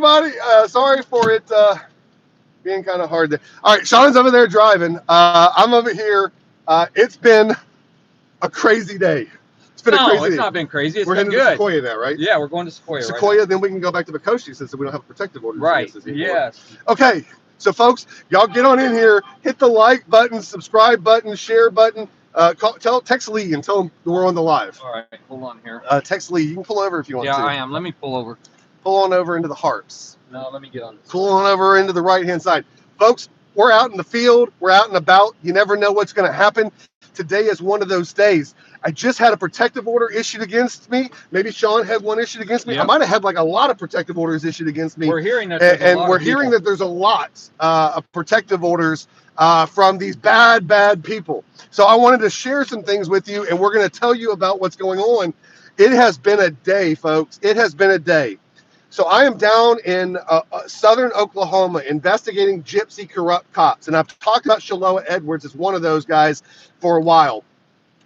everybody. Sorry for it being kind of hard. All right, Sean's over there driving. I'm over here. It's been a crazy day. It's been a crazy day. No, it's not been crazy. We're heading to Sequoia now, right? Yeah, we're going to Sequoia. Sequoia, then we can go back to Bokoshe since we don't have a protective order. Right. Yes. Okay. So, folks, y'all get on in here, hit the like button, subscribe button, share button. Text Lee and tell him we're on the live. All right, hold on here. Text Lee. You can pull over if you want to. Yeah, I am. Let me pull over. Pull on over into the hearts. No, let me get on this. Pull on over into the right-hand side. Folks, we're out in the field. We're out and about. You never know what's going to happen. Today is one of those days. I just had a protective order issued against me. Maybe Sean had one issued against me. Yep. I might have had like a lot of protective orders issued against me. We're hearing that, that there's a lot of protective orders from these bad people. So I wanted to share some things with you, and we're going to tell you about what's going on. It has been a day, folks. It has been a day. So I am down in southern Oklahoma investigating gypsy corrupt cops, and I've talked about Shaloa Edwards as one of those guys for a while.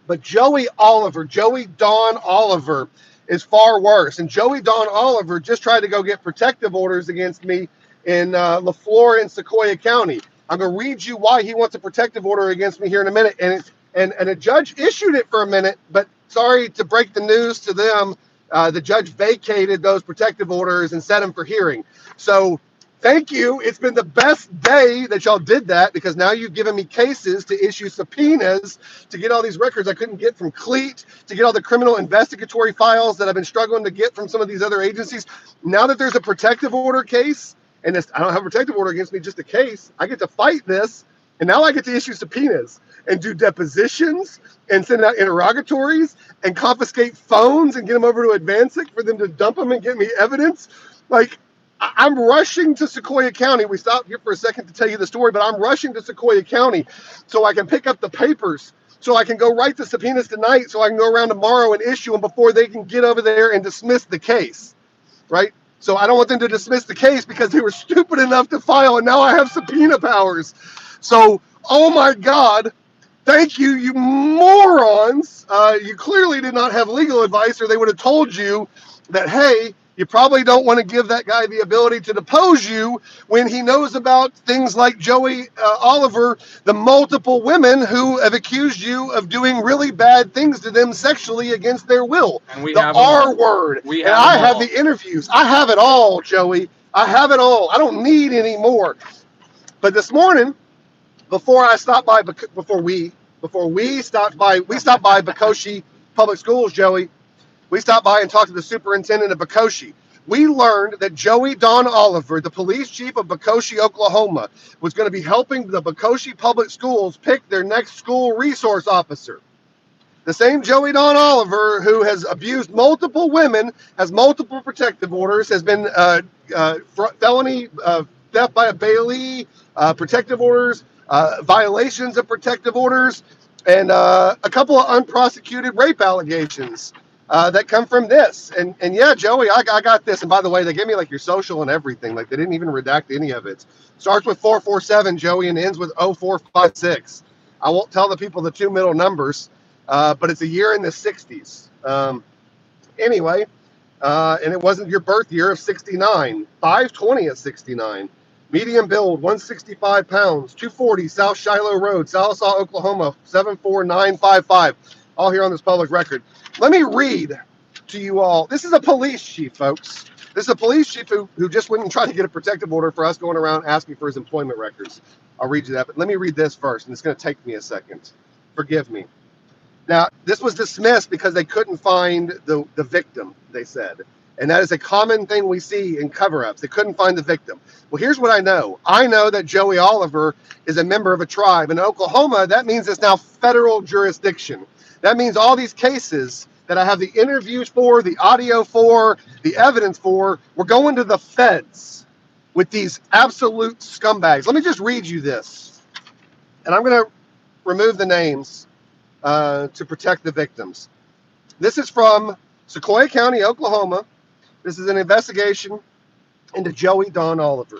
But Joey Don Oliver is far worse. And Joey Don Oliver just tried to go get protective orders against me in LaFleur and Sequoia County. I'm going to read you why he wants a protective order against me here in a minute. And a judge issued it for a minute, but sorry to break the news to them, the judge vacated those protective orders and set them for hearing. So thank you. It's been the best day that y'all did that, because now you've given me cases to issue subpoenas to get all these records I couldn't get from CLEAT, to get all the criminal investigatory files that I've been struggling to get from some of these other agencies. Now that there's a protective order case, and I don't have a protective order against me, just a case, I get to fight this, and now I get to issue subpoenas and do depositions and send out interrogatories and confiscate phones and get them over to Advancic for them to dump them and get me evidence. Like, I'm rushing to Sequoia County. We stopped here for a second to tell you the story, but I'm rushing to Sequoia County so I can pick up the papers, so I can go write the subpoenas tonight, so I can go around tomorrow and issue them before they can get over there and dismiss the case, right? So I don't want them to dismiss the case because they were stupid enough to file, and now I have subpoena powers. So, oh my God, thank you, you morons. You clearly did not have legal advice, or they would have told you that, hey, you probably don't want to give that guy the ability to depose you when he knows about things like Joey Oliver, the multiple women who have accused you of doing really bad things to them sexually against their will. And we the have R word. And I have the interviews. I have it all, Joey. I have it all. I don't need any more. But this morning, before we stopped by Bokoshe Public Schools, Joey, we stopped by and talked to the superintendent of Bokoshe. We learned that Joey Don Oliver, the police chief of Bokoshe, Oklahoma, was going to be helping the Bokoshe Public Schools pick their next school resource officer. The same Joey Don Oliver who has abused multiple women, has multiple protective orders, has been felony theft by a bailee, protective orders, violations of protective orders, and a couple of unprosecuted rape allegations that come from this. And yeah, Joey, I got this. And by the way, they gave me like your social and everything. Like they didn't even redact any of it. Starts with 447, Joey, and ends with 0456. I won't tell the people the two middle numbers, but it's a year in the 60s. Anyway, and it wasn't your birth year of 69. 520 of 69. Medium build, 165 pounds, 240 South Shiloh Road, Sallisaw, Oklahoma, 74955. All here on this public record. Let me read to you all. This is a police chief, folks. This is a police chief who just went and tried to get a protective order for us going around asking for his employment records. I'll read you that, but let me read this first, and it's going to take me a second. Forgive me. Now, this was dismissed because they couldn't find the victim, they said. And that is a common thing we see in cover-ups. They couldn't find the victim. Well, here's what I know. I know that Joey Oliver is a member of a tribe. In Oklahoma, that means it's now federal jurisdiction. That means all these cases that I have the interviews for, the audio for, the evidence for, we're going to the feds with these absolute scumbags. Let me just read you this. And I'm going to remove the names to protect the victims. This is from Sequoia County, Oklahoma. This is an investigation into Joey Don Oliver.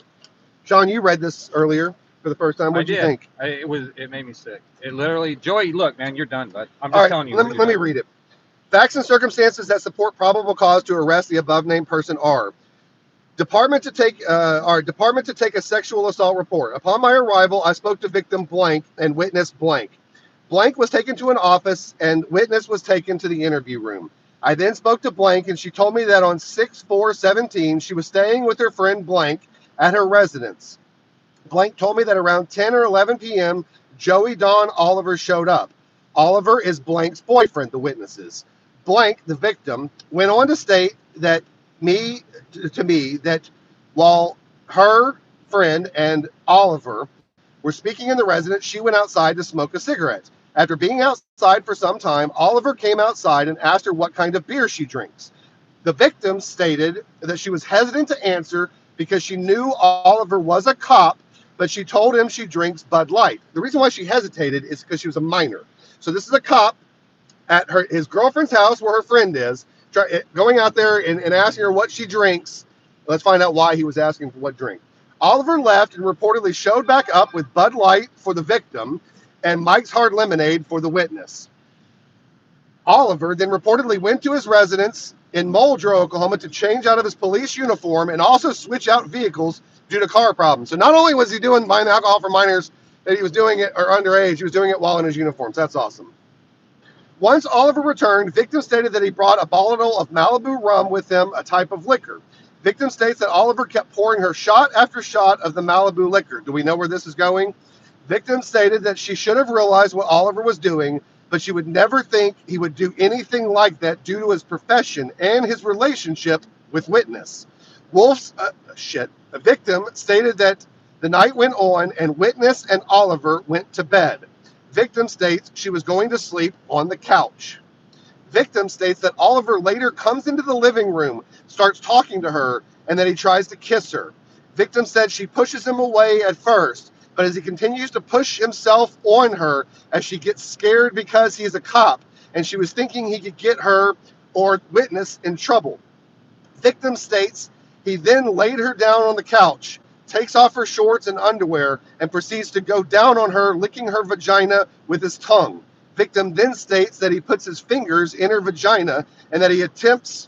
Sean, you read this earlier for the first time. What did you think? It made me sick. It literally, Joey, look, man, you're done, bud. I'm just telling you. Let me read it. Facts and circumstances that support probable cause to arrest the above named person are Department to take a sexual assault report. Upon my arrival, I spoke to victim blank and witness blank. Blank was taken to an office and witness was taken to the interview room. I then spoke to blank and she told me that on 6/4/17 she was staying with her friend blank at her residence. Blank told me that around 10 or 11 p.m. Joey Don Oliver showed up. Oliver is Blank's boyfriend, the witnesses. Blank, the victim, went on to state that to me that while her friend and Oliver were speaking in the residence, she went outside to smoke a cigarette. After being outside for some time, Oliver came outside and asked her what kind of beer she drinks. The victim stated that she was hesitant to answer because she knew Oliver was a cop, but she told him she drinks Bud Light. The reason why she hesitated is because she was a minor. So this is a cop at his girlfriend's house where her friend is, going out there and asking her what she drinks. Let's find out why he was asking for what drink. Oliver left and reportedly showed back up with Bud Light for the victim and Mike's Hard Lemonade for the witness. Oliver then reportedly went to his residence in Muldrow, Oklahoma to change out of his police uniform and also switch out vehicles due to car problems. So not only was he buying alcohol for minors, that he was doing it, or underage, he was doing it while in his uniforms. That's awesome. Once Oliver returned, victim stated that he brought a bottle of Malibu rum with him, a type of liquor. Victim states that Oliver kept pouring her shot after shot of the Malibu liquor. Do we know where this is going? Victim stated that she should have realized what Oliver was doing, but she would never think he would do anything like that due to his profession and his relationship with witness. A victim stated that the night went on and witness and Oliver went to bed. Victim states she was going to sleep on the couch. Victim states that Oliver later comes into the living room, starts talking to her, and that he tries to kiss her. Victim said she pushes him away at first, but as he continues to push himself on her, as she gets scared because he is a cop, and she was thinking he could get her or witness in trouble. Victim states he then laid her down on the couch, takes off her shorts and underwear, and proceeds to go down on her, licking her vagina with his tongue. Victim then states that he puts his fingers in her vagina and that he attempted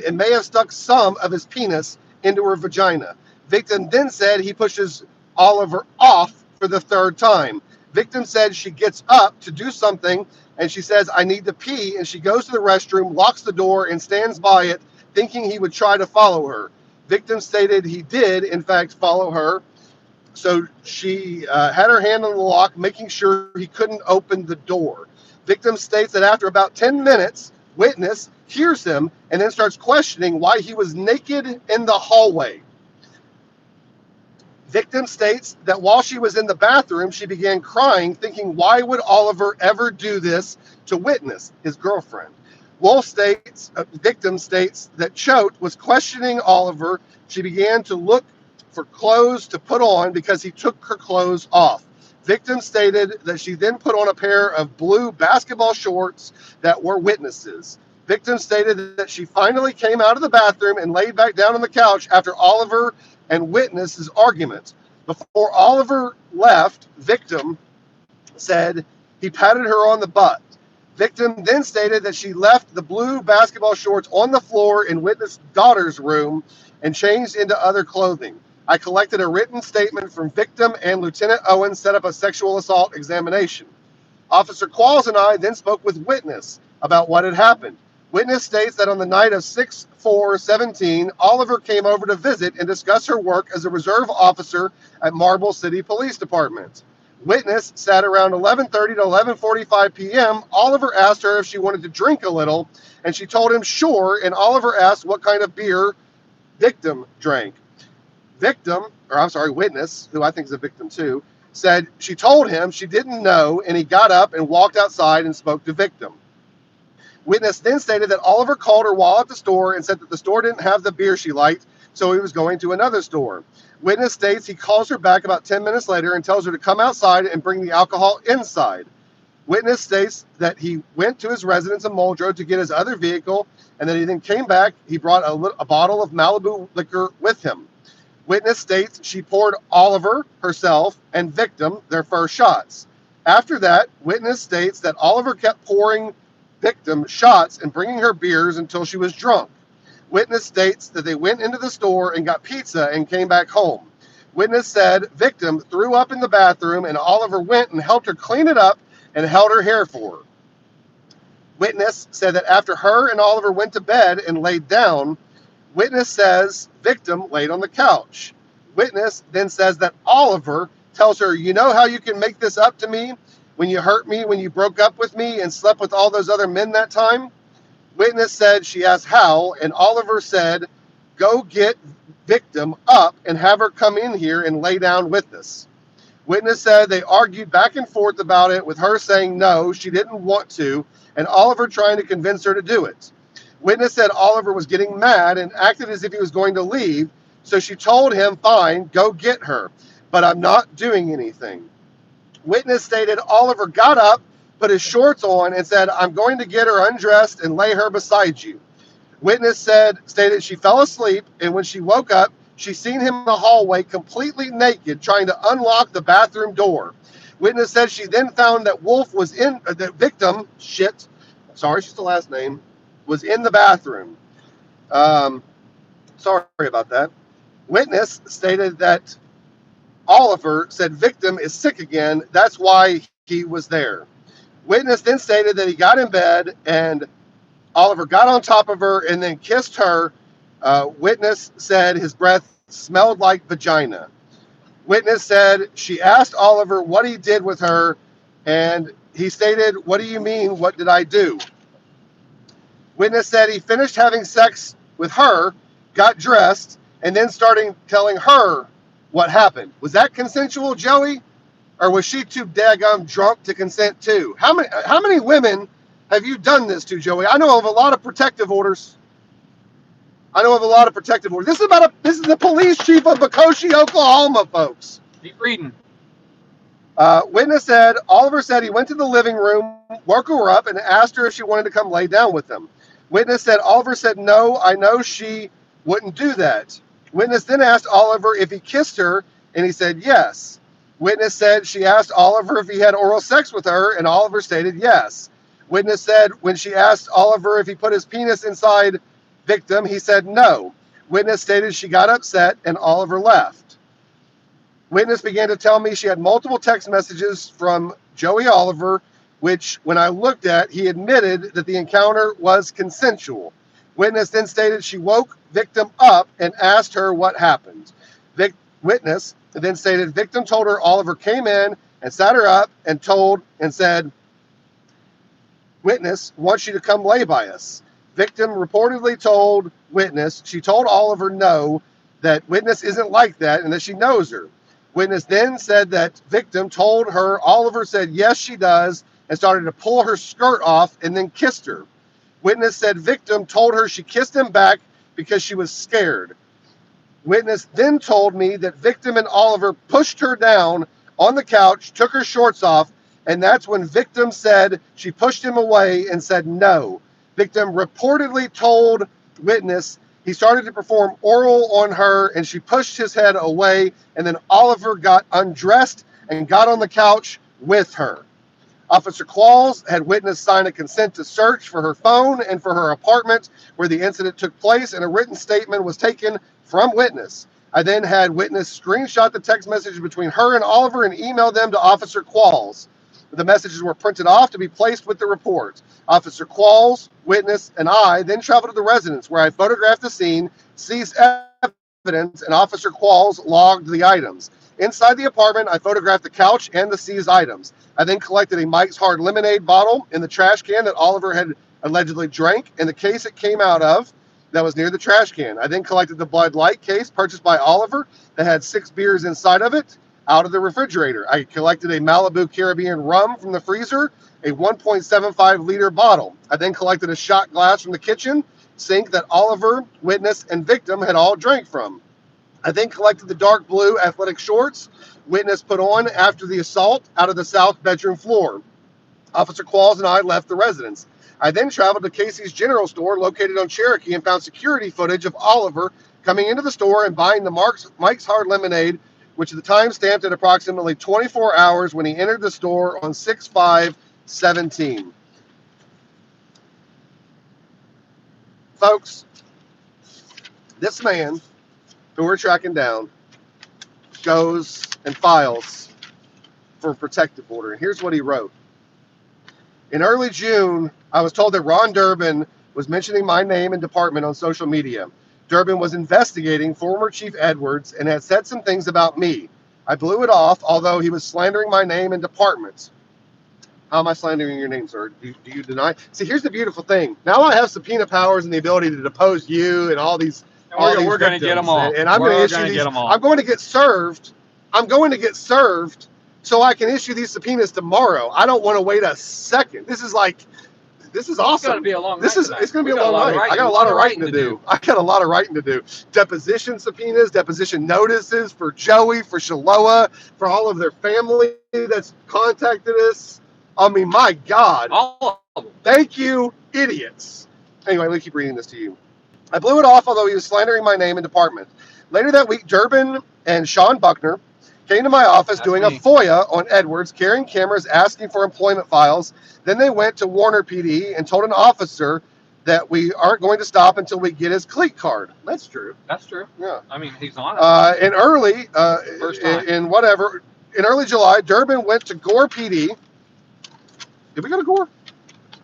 and may have stuck some of his penis into her vagina. Victim then said he pushes Oliver off for the third time. Victim said she gets up to do something and she says, "I need to pee," and she goes to the restroom, locks the door, and stands by it, thinking he would try to follow her. Victim stated he did, in fact, follow her. So she had her hand on the lock, making sure he couldn't open the door. Victim states that after about 10 minutes, witness hears him and then starts questioning why he was naked in the hallway. Victim states that while she was in the bathroom, she began crying, thinking, why would Oliver ever do this to witness, his girlfriend? Victim states that Choate was questioning Oliver. She began to look for clothes to put on because he took her clothes off. Victim stated that she then put on a pair of blue basketball shorts that were witnesses. Victim stated that she finally came out of the bathroom and laid back down on the couch after Oliver and witness's argument. Before Oliver left, victim said he patted her on the butt. Victim then stated that she left the blue basketball shorts on the floor in witness' daughter's room and changed into other clothing. I collected a written statement from victim and Lieutenant Owen set up a sexual assault examination. Officer Qualls and I then spoke with witness about what had happened. Witness states that on the night of 6/4/17, Oliver came over to visit and discuss her work as a reserve officer at Marble City Police Department. Witness said around 11:30 to 11:45 p.m., Oliver asked her if she wanted to drink a little, and she told him sure, and Oliver asked what kind of beer victim drank. Witness, who I think is a victim too, said she told him she didn't know, and he got up and walked outside and spoke to victim. Witness then stated that Oliver called her while at the store and said that the store didn't have the beer she liked, so he was going to another store. Witness states he calls her back about 10 minutes later and tells her to come outside and bring the alcohol inside. Witness states that he went to his residence in Muldrow to get his other vehicle, and that he then came back. He brought a bottle of Malibu liquor with him. Witness states she poured Oliver, herself, and victim their first shots. After that, witness states that Oliver kept pouring victim shots and bringing her beers until she was drunk. Witness states that they went into the store and got pizza and came back home. Witness said victim threw up in the bathroom and Oliver went and helped her clean it up and held her hair for her. Witness said that after her and Oliver went to bed and laid down, witness says victim laid on the couch. Witness then says that Oliver tells her, you know how you can make this up to me when you hurt me, when you broke up with me and slept with all those other men that time? Witness said she asked how, and Oliver said, go get victim up and have her come in here and lay down with us. Witness said they argued back and forth about it, with her saying no, she didn't want to, and Oliver trying to convince her to do it. Witness said Oliver was getting mad and acted as if he was going to leave, so she told him, fine, go get her, but I'm not doing anything. Witness stated Oliver got up, put his shorts on, and said, I'm going to get her undressed and lay her beside you. Witness stated she fell asleep, and when she woke up, she seen him in the hallway completely naked, trying to unlock the bathroom door. Witness said she then found that Wolf was in, the victim, sorry, she's the last name, was in the bathroom. Sorry about that. Witness stated that Oliver said victim is sick again, that's why he was there. Witness then stated that he got in bed and Oliver got on top of her and then kissed her. Witness said his breath smelled like vagina. Witness said she asked Oliver what he did with her, and he stated, what do you mean, what did I do? Witness said he finished having sex with her, got dressed, and then started telling her what happened. Was that consensual, Joey? Or was she too daggum drunk to consent too? How many women have you done this to, Joey? I know of a lot of protective orders. This is the police chief of Bokoshe, Oklahoma, folks. Keep reading. Witness said Oliver said he went to the living room, woke her up, and asked her if she wanted to come lay down with him. Witness said Oliver said no, I know she wouldn't do that. Witness then asked Oliver if he kissed her, and he said yes. Witness said she asked Oliver if he had oral sex with her, and Oliver stated yes. Witness said when she asked Oliver if he put his penis inside victim, he said no. Witness stated she got upset, and Oliver left. Witness began to tell me she had multiple text messages from Joey Oliver, which when I looked at, he admitted that the encounter was consensual. Witness then stated she woke victim up and asked her what happened. Witness then stated victim told her Oliver came in and sat her up and said, witness wants you to come lay by us. Victim reportedly told witness she told Oliver no, that witness isn't like that and that she knows her. Witness then said that victim told her Oliver said yes she does and started to pull her skirt off and then kissed her. Witness said victim told her she kissed him back because she was scared. Witness then told me that victim and Oliver pushed her down on the couch, took her shorts off, and that's when victim said she pushed him away and said no. Victim reportedly told witness he started to perform oral on her and she pushed his head away, and then Oliver got undressed and got on the couch with her. Officer Qualls had witness sign a consent to search for her phone and for her apartment where the incident took place, and a written statement was taken from witness. I then had witness screenshot the text message between her and Oliver and email them to Officer Qualls. The messages were printed off to be placed with the report. Officer Qualls, witness, and I then traveled to the residence where I photographed the scene, seized evidence, and Officer Qualls logged the items. Inside the apartment, I photographed the couch and the seized items. I then collected a Mike's Hard Lemonade bottle in the trash can that Oliver had allegedly drank, and the case it came out of that was near the trash can. I then collected the Bud Light case purchased by Oliver that had 6 beers inside of it out of the refrigerator. I collected a Malibu Caribbean rum from the freezer, a 1.75 liter bottle. I then collected a shot glass from the kitchen sink that Oliver, witness, and victim had all drank from. I then collected the dark blue athletic shorts witness put on after the assault out of the south bedroom floor. Officer Qualls and I left the residence. I then traveled to Casey's General Store located on Cherokee and found security footage of Oliver coming into the store and buying the Mike's Hard Lemonade, which at the time stamped at approximately 24 hours when he entered the store on 6/5/17. Folks, This man, who we're tracking down, goes and files for a protective order. And here's what he wrote. In early June, I was told that Ron Durbin was mentioning my name and department on social media. Durbin was investigating former Chief Edwards and had said some things about me. I blew it off, although he was slandering my name and department. How am I slandering your name, sir? Do you deny? See, here's the beautiful thing. Now I have subpoena powers and the ability to depose you and all these. We're going to get them all. And I'm going to issue these. I'm going to get served. I'm going to get served so I can issue these subpoenas tomorrow. I don't want to wait a second. This is awesome. It's going to be a long night. It's going to be a long night. I got a lot of writing to do. I got a lot of writing to do. Deposition subpoenas, deposition notices for Joey, for Shiloah, for all of their family that's contacted us. I mean, my God. All of them. Thank you, idiots. Anyway, let me keep reading this to you. I blew it off, although he was slandering my name and department. Later that week, Durbin and Sean Buckner came to my office doing a FOIA on Edwards, carrying cameras, asking for employment files. Then they went to Warner PD and told an officer that we aren't going to stop until we get his cleat card. That's true. That's true. Yeah. I mean, he's on it. In early July, Durbin went to Gore PD. Did we go to Gore?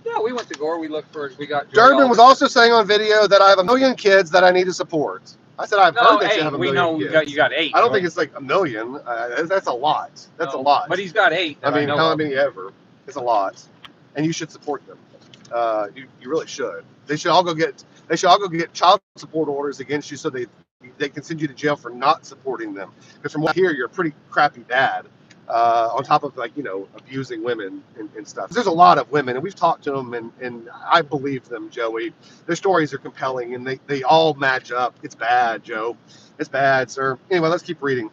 Yeah, we went to Gore. We looked for. We got. Durbin was also saying on video that I have 1 million kids that I need to support. I said I've heard that you have 1 million kids. We know you got 8. I don't think it's like 1 million. That's a lot. That's a lot. But he's got 8. I mean, how many ever? It's a lot, and you should support them. You really should. They should all go get child support orders against you so they can send you to jail for not supporting them. Because from what I hear, you're a pretty crappy dad. On top of abusing women and stuff. There's a lot of women, and we've talked to them, and I believe them, Joey. Their stories are compelling, and they all match up. It's bad, Joe. It's bad, sir. Anyway, let's keep reading.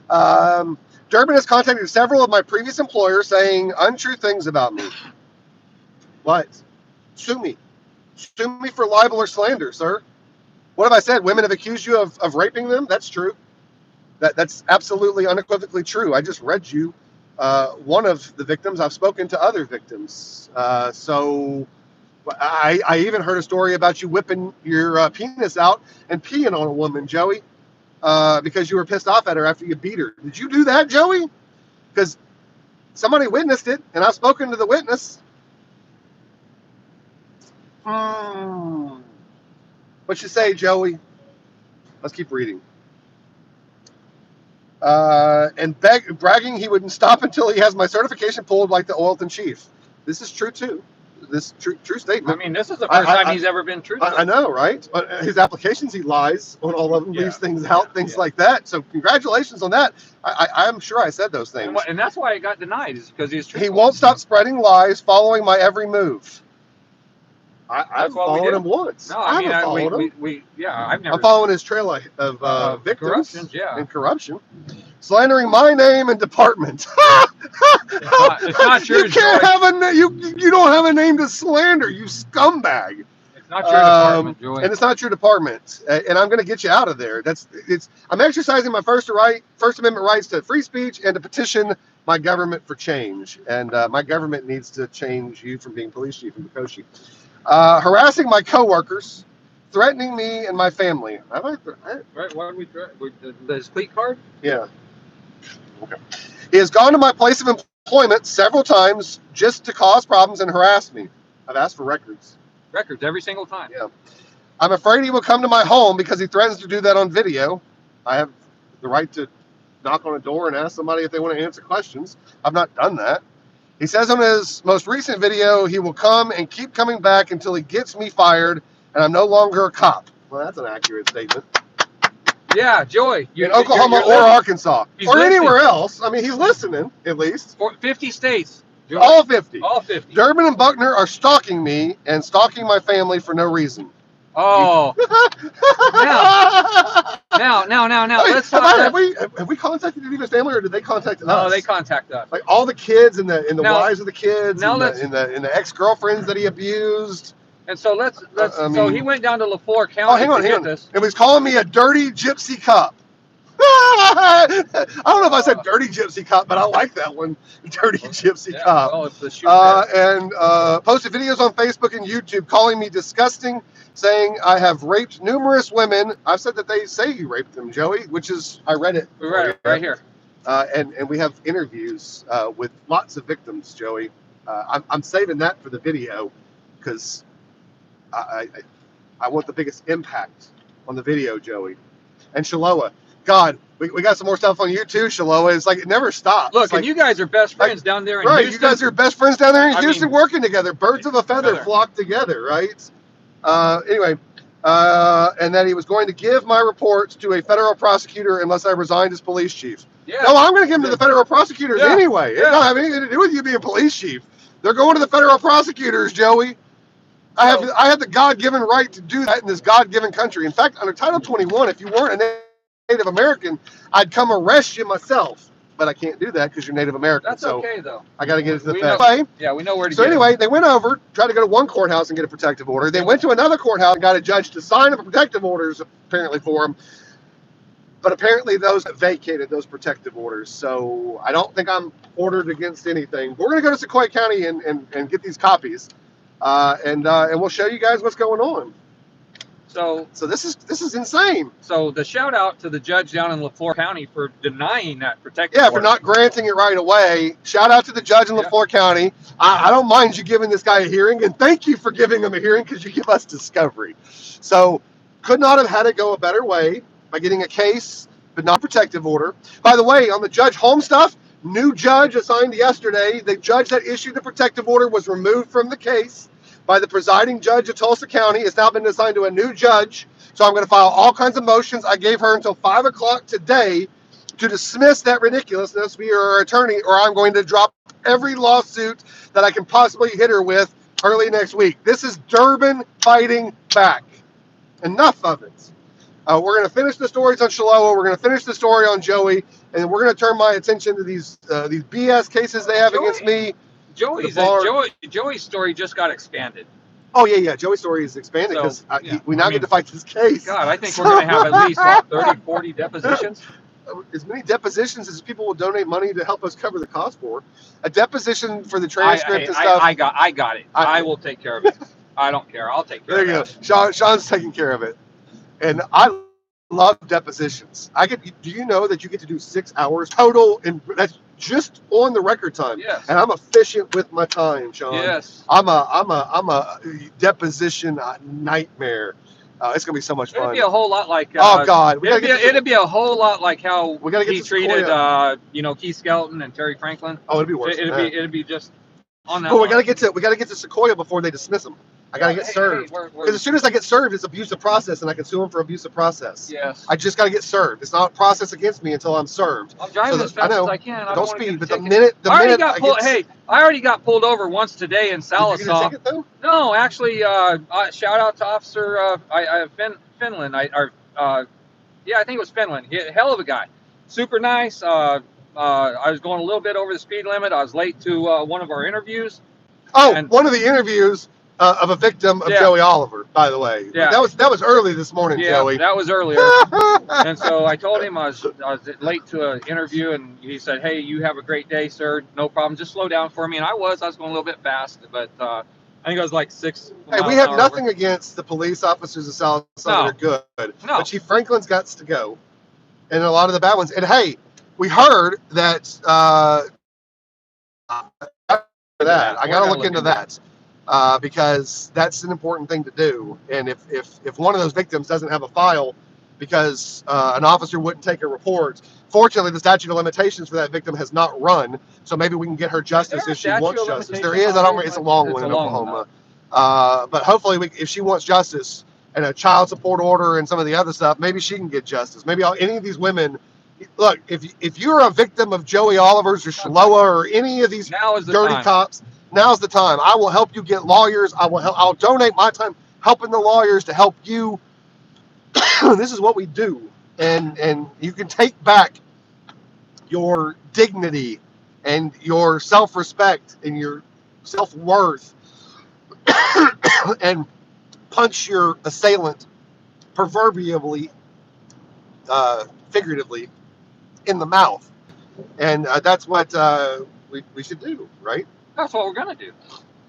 Durbin has contacted several of my previous employers saying untrue things about me. What? Sue me. Sue me for libel or slander, sir. What have I said? Women have accused you of raping them? That's true. That's absolutely unequivocally true. I just read you one of the victims. I've spoken to other victims. So I even heard a story about you whipping your penis out and peeing on a woman, Joey, because you were pissed off at her after you beat her. Did you do that, Joey? Because somebody witnessed it, and I've spoken to the witness. What you say, Joey? Let's keep reading. And bragging he wouldn't stop until he has my certification pulled like the Oilton chief. This is true too. This true statement. I mean, this is the first time he's ever been true. I know, right? His applications, he lies on all of them, leaves things out, things like that. So congratulations on that. I'm sure I said those things. And that's why it got denied, is because he's truthful. He won't stop spreading lies, following my every move. I've followed him once. No, I haven't followed him. I've never. I'm following his trail of victims and corruption. Slandering my name and department. It's not yours. You can't have you don't have a name to slander, you scumbag. It's not your department, Joey. And it's not your department. And I'm going to get you out of there. I'm exercising my First Amendment rights to free speech and to petition my government for change. And my government needs to change you from being police chief in Bokoshe. Harassing my coworkers, threatening me and my family. Right? Why did we threaten? His fleet card? Yeah. Okay. He has gone to my place of employment several times just to cause problems and harass me. I've asked for records. Records every single time. Yeah. I'm afraid he will come to my home because he threatens to do that on video. I have the right to knock on a door and ask somebody if they want to answer questions. I've not done that. He says on his most recent video, he will come and keep coming back until he gets me fired and I'm no longer a cop. Well, that's an accurate statement. Yeah, Joey. In Oklahoma or Arkansas. Or anywhere else. I mean, he's listening, at least. 50 states. Joey. All 50. All 50. Durbin and Buckner are stalking me and stalking my family for no reason. Oh. Now. Let's talk. Have we contacted any of his family, or did they contact us? No, they contact us. Like all the kids and the wives of the kids, now and the ex-girlfriends that he abused. And so so he went down to LaFleur County. Oh, hang on. And he's calling me a dirty gypsy cop. I don't know if I said dirty gypsy cop, but I like that one. Dirty gypsy cop. Well, if the shoe fits. And posted videos on Facebook and YouTube calling me disgusting, saying I have raped numerous women. I've said that they say you raped them, Joey, which is, I read it. We read it right here. And we have interviews with lots of victims, Joey. I'm saving that for the video because I want the biggest impact on the video, Joey. And Shiloah, God, we got some more stuff on you too, Shiloah. It's like it never stops. Look, it's like, and you guys are best friends down there in right, Houston. you guys are best friends down there in Houston, mean, working together. Birds of a feather flock together, right? Anyway, and that he was going to give my reports to a federal prosecutor unless I resigned as police chief. Yeah. No, I'm going to give them to the federal prosecutors anyway. It don't have anything to do with you being police chief. They're going to the federal prosecutors, Joey. I have the God-given right to do that in this God-given country. In fact, under Title 21, if you weren't a Native American, I'd come arrest you myself. But I can't do that because you're Native American. That's okay, though. I got to get it to the Fed. Fed. Yeah, we know where to So get anyway, it. they went over, tried to go to one courthouse and get a protective order. They went to another courthouse and got a judge to sign a protective orders, apparently, for them. But apparently those vacated those protective orders. So I don't think I'm ordered against anything. We're going to go to Sequoia County and get these copies. And we'll show you guys what's going on. So this is insane. So the shout out to the judge down in LaFleur County for denying that protective order. For not granting it right away. Shout out to the judge in LaFleur County. I don't mind you giving this guy a hearing, and thank you for giving him a hearing because you give us discovery. So could not have had it go a better way by getting a case, but not protective order. By the way, on the Judge Holmes stuff, new judge assigned yesterday. The judge that issued the protective order was removed from the case by the presiding judge of Tulsa County. It's now been assigned to a new judge. So I'm going to file all kinds of motions. I gave her until 5 o'clock today to dismiss that ridiculousness via her attorney, or I'm going to drop every lawsuit that I can possibly hit her with early next week. This is Durbin fighting back. Enough of it. We're going to finish the stories on Shiloah. We're going to finish the story on Joey, and we're going to turn my attention to these BS cases they have against me. Joey's story just got expanded. Oh, yeah. Joey's story is expanded because we now get to fight this case. God, I think we're going to have at least, what, 30, 40 depositions? As many depositions as people will donate money to help us cover the cost for. A deposition for the transcript and stuff. I got it. I will take care of it. I don't care. I'll take care of it. There you go. Sean's taking care of it. And I love depositions. Do you know that you get to do 6 hours total, and that's just on the record time? Yes. And I'm efficient with my time, Sean. Yes. I'm a deposition nightmare. It's gonna be so much fun. It'd be a whole lot like. Oh God. It'd be a whole lot like how he treated, Keith Skelton and Terry Franklin. Oh, it'd be worse. It'd be just on that. But we gotta get to Sequoia before they dismiss him. I gotta get served. Because as soon as I get served, it's abusive process, and I can sue him for abusive process. Yes. I just gotta get served. It's not process against me until I'm served. I'm driving as fast as I can. Don't speed, but the minute I already got pulled over once today in Sallisaw. Did you get a ticket though? No, actually, shout out to Officer Finland. I think it was Finland. Hell of a guy. Super nice. I was going a little bit over the speed limit. I was late to one of our interviews. One of the interviews of a victim of Joey Oliver, by the way. Yeah. That was early this morning, Joey. That was earlier. And so I told him I was late to an interview, and he said, "Hey, you have a great day, sir. No problem. Just slow down for me." And I was going a little bit fast, but I think I was like 6 Hey, we have nothing against the police officers of South Southern. They're good. No. But Chief Franklin's got to go. And a lot of the bad ones. And hey, we heard that I got to look into that. Because that's an important thing to do. And if one of those victims doesn't have a file because an officer wouldn't take a report, fortunately the statute of limitations for that victim has not run, so maybe we can get her justice if she wants justice. There is. It's a long one in Oklahoma. But hopefully if she wants justice and a child support order and some of the other stuff, maybe she can get justice. Maybe any of these women. Look, if you're a victim of Joey Oliver's or Shiloah or any of these dirty cops, now's the time. I will help you get lawyers. I'll donate my time helping the lawyers to help you. This is what we do. And you can take back your dignity and your self-respect and your self-worth and punch your assailant proverbially figuratively, in the mouth. And that's what we should do, right? That's what we're gonna do.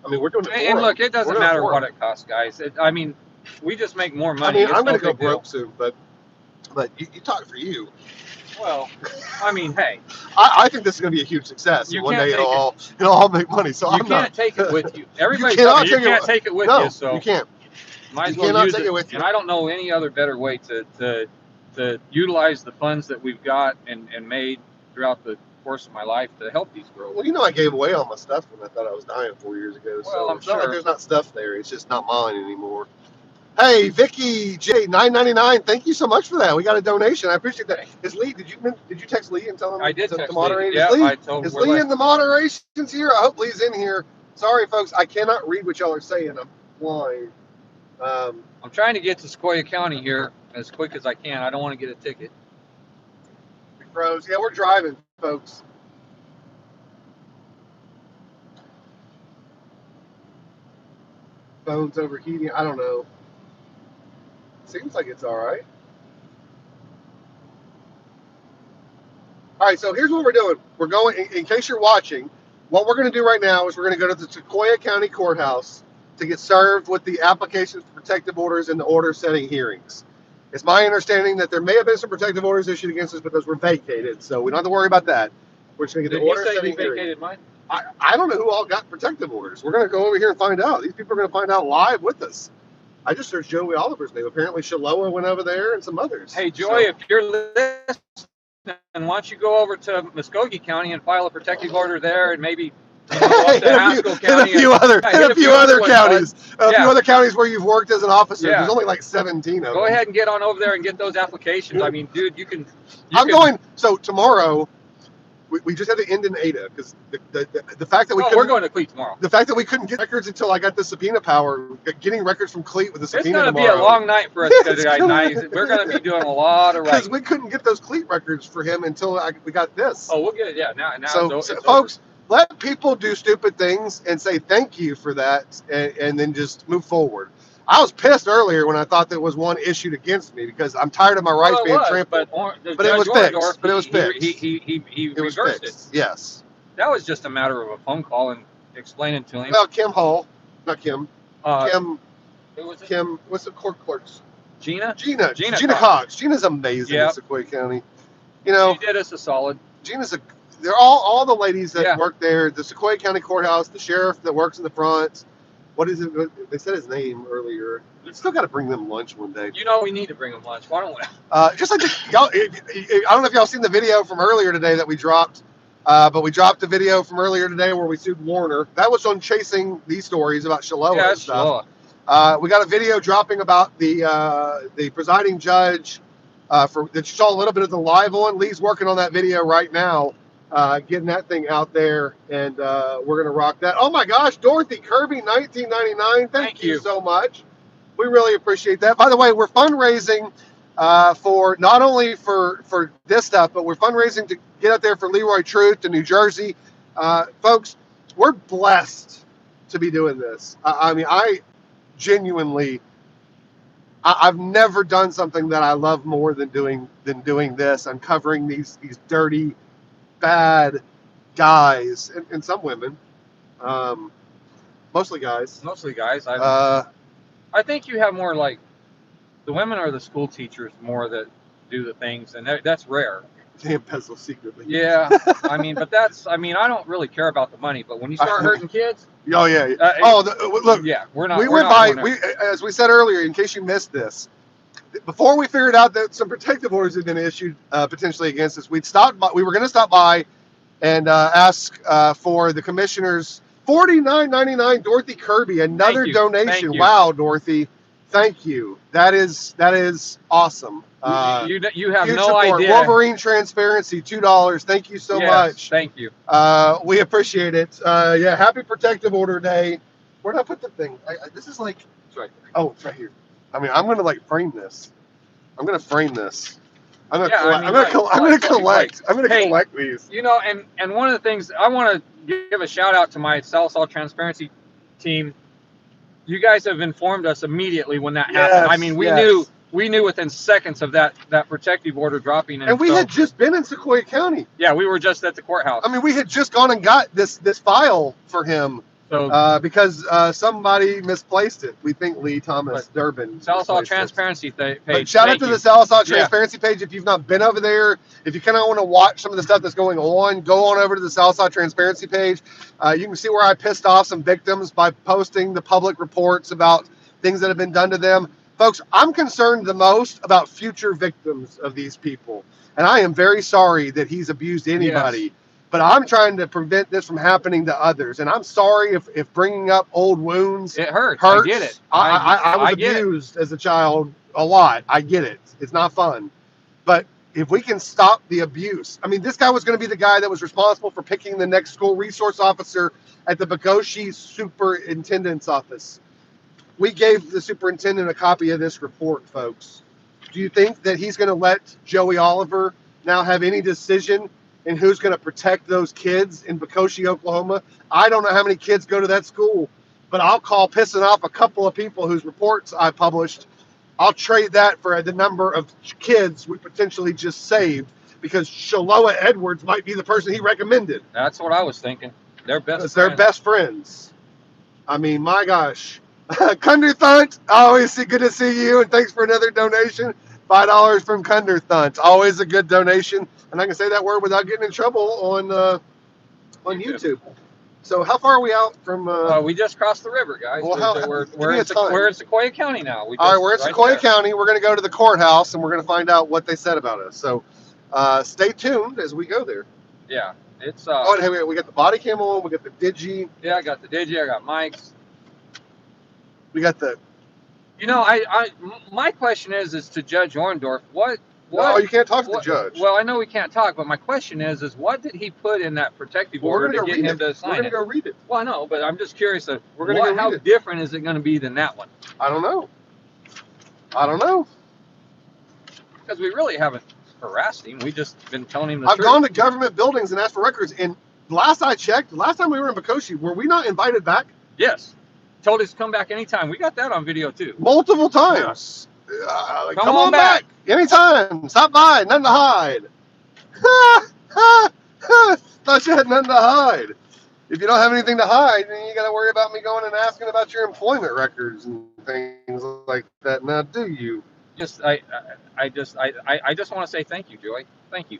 I mean, we're doing it for And look, it We're doesn't doing matter for what them. it costs, guys. I mean, we just make more I money. mean, It's I'm no going to go big deal. broke soon, but you talk for you. Well, I mean, hey, I think this is going to be a huge success. You And one can't day take it'll all make money. So you I'm can't not. take it with you. Everybody cannot tells me you take it can't with- take it with No, you, so you can't. might as You well cannot use take it. it with you. And I don't know any other better way to utilize the funds that we've got and made throughout the course of my life to help these girls. Well, you know, I gave away all my stuff when I thought I was dying 4 years ago. Well, So I'm it's not like sure. there's not stuff there. It's just not mine anymore. Hey, Vicky J, $9.99. Thank you so much for that. We got a donation. I appreciate that. Is Lee? Did you text Lee and tell him I did to text moderate? Lee. Yeah, Is Lee, I told is we're Lee like, in the moderations here? I hope Lee's in here. Sorry, folks, I cannot read what y'all are saying. I'm blind. I'm trying to get to Sequoia County here as quick as I can. I don't want to get a ticket. Bros, yeah, we're driving, folks. Phone's overheating. I don't know. Seems like it's all right. All right, so here's what we're doing. We're going, in case you're watching, what we're going to do right now is we're going to go to the Sequoia County Courthouse to get served with the applications for protective orders and the order setting hearings. It's my understanding that there may have been some protective orders issued against us, but those were vacated, so we don't have to worry about that. We're just going to get Did the he order say he setting hearing. vacated mine? I don't know who all got protective orders. We're going to go over here and find out. These people are going to find out live with us. I just searched Joey Oliver's name. Apparently Shaloa went over there and some others. Hey, Joy, if you're listening, why don't you go over to Muskogee County and file a protective order there, and maybe go up to Haskell County and a few other ones, counties. bud. A few other counties where you've worked as an officer. Yeah. There's only like 17 of them. Go ahead and get on over there and get those applications. I mean, dude, you can. So tomorrow, we just had to end in Ada because the fact that we're going to Cleat tomorrow. The fact that we couldn't get records until I got the subpoena power, getting records from Cleat with the subpoena It's going to be tomorrow. a long night for us tonight. We're going to be doing a lot of writing. Because we couldn't get those Cleat records for him until we got this. Oh, we'll get it. Yeah, now So it's folks, let people do stupid things and say thank you for that, and then just move forward. I was pissed earlier when I thought there was one issued against me because I'm tired of my rights being trampled. But it was fixed. But it was fixed. He reversed it. Yes. That was just a matter of a phone call and explaining to him. Well, Kim Hall, not Kim. Who was it? Kim. What's the court clerk's? Gina Cox. Gina's amazing in Sequoia County. You know, she did us a solid. They're all the ladies that work there. The Sequoia County Courthouse, the sheriff that works in the front. What is it? They said his name earlier. We still got to bring them lunch one day. You know, we need to bring them lunch. Why don't we? Just like y'all, I don't know if y'all seen the video from earlier today that we dropped, but we dropped the video from earlier today where we sued Warner. That was on chasing these stories about Shaloa and stuff. We got a video dropping about the presiding judge that you saw a little bit of the live on. Lee's working on that video right now. Getting that thing out there, and we're going to rock that. Oh my gosh, Dorothy Kirby, 1999. Thank you so much. We really appreciate that. By the way, we're fundraising for not only for this stuff, but we're fundraising to get out there for Leroy Truth to New Jersey. Folks, we're blessed to be doing this. I mean, I genuinely, I've never done something that I love more than doing this, uncovering these dirty, bad guys and some women, mostly guys. I think you have more like the women are the school teachers more that do the things, and that's rare. They embezzle secretly. Yeah, I mean, but I don't really care about the money. But when you start hurting kids, oh yeah. Look, yeah, we're not. As we said earlier, in case you missed this. Before we figured out that some protective orders had been issued potentially against us, we were going to stop by and ask for the commissioner's $49.99 Dorothy Kirby, another donation. Wow, Dorothy, thank you. That is awesome. You have no support. idea. Wolverine Transparency, $2. Thank you so much. Thank you. We appreciate it. Happy Protective Order Day. Where'd I put the thing? This is like. It's right there. Oh, it's right here. I mean, I'm gonna frame this. I'm gonna collect. I'm gonna collect these. You know, and one of the things I want to give a shout out to my Salsal Transparency team. You guys have informed us immediately when that happened. I mean, we knew we knew within seconds of that protective order dropping. And we had just been in Sequoia County. Yeah, we were just at the courthouse. I mean, we had just gone and got this file for him. So because somebody misplaced it. We think Lee Thomas Durbin. Sallisaw Transparency page. But shout out to the Sallisaw Transparency page. If you've not been over there, if you kind of want to watch some of the stuff that's going on, go on over to the Sallisaw Transparency page. You can see where I pissed off some victims by posting the public reports about things that have been done to them. Folks, I'm concerned the most about future victims of these people. And I am very sorry that he's abused anybody. Yes. But I'm trying to prevent this from happening to others. And I'm sorry if bringing up old wounds it hurts. I get it. I was abused as a child a lot. I get it. It's not fun. But if we can stop the abuse. I mean, this guy was going to be the guy that was responsible for picking the next school resource officer at the Bokoshe superintendent's office. We gave the superintendent a copy of this report, folks. Do you think that he's going to let Joey Oliver now have any decision and who's going to protect those kids in Bokoshe, Oklahoma? I don't know how many kids go to that school, but I'll call pissing off a couple of people whose reports I published. I'll trade that for the number of kids we potentially just saved because Shaloa Edwards might be the person he recommended. That's what I was thinking. They're best friends. They're best friends. I mean, my gosh. Kunder Thunt, always good to see you, and thanks for another donation. $5 from Kunder Thunt. Always a good donation. And I can say that word without getting in trouble on YouTube. So how far are we out from? We just crossed the river, guys. Well, we're in Sequoia County now. All right, we're in Sequoia County. We're going to go to the courthouse, and we're going to find out what they said about us. So stay tuned as we go there. Yeah, it's. Oh, and hey, we got the body cam on. We got the digi. Yeah, I got the digi. I got mics. We got the. You know, my question is to Judge Orndorff, what? No, you can't talk to the judge. Well, I know we can't talk, but my question is what did he put in that protective order to get him to sign it? We're going to go read it. Well, I know, but I'm just curious. How different is it going to be than that one? I don't know. Because we really haven't harassed him. We've just been telling him the truth. I've gone to government buildings and asked for records. And last I checked, last time we were in Bokoshe, were we not invited back? Yes. Told us to come back anytime. We got that on video, too. Multiple times. Yeah. Come on back. Anytime. Stop by. Nothing to hide. Thought you had nothing to hide. If you don't have anything to hide, then you got to worry about me going and asking about your employment records and things like that. Now, do you? I just want to say thank you, Joey. Thank you.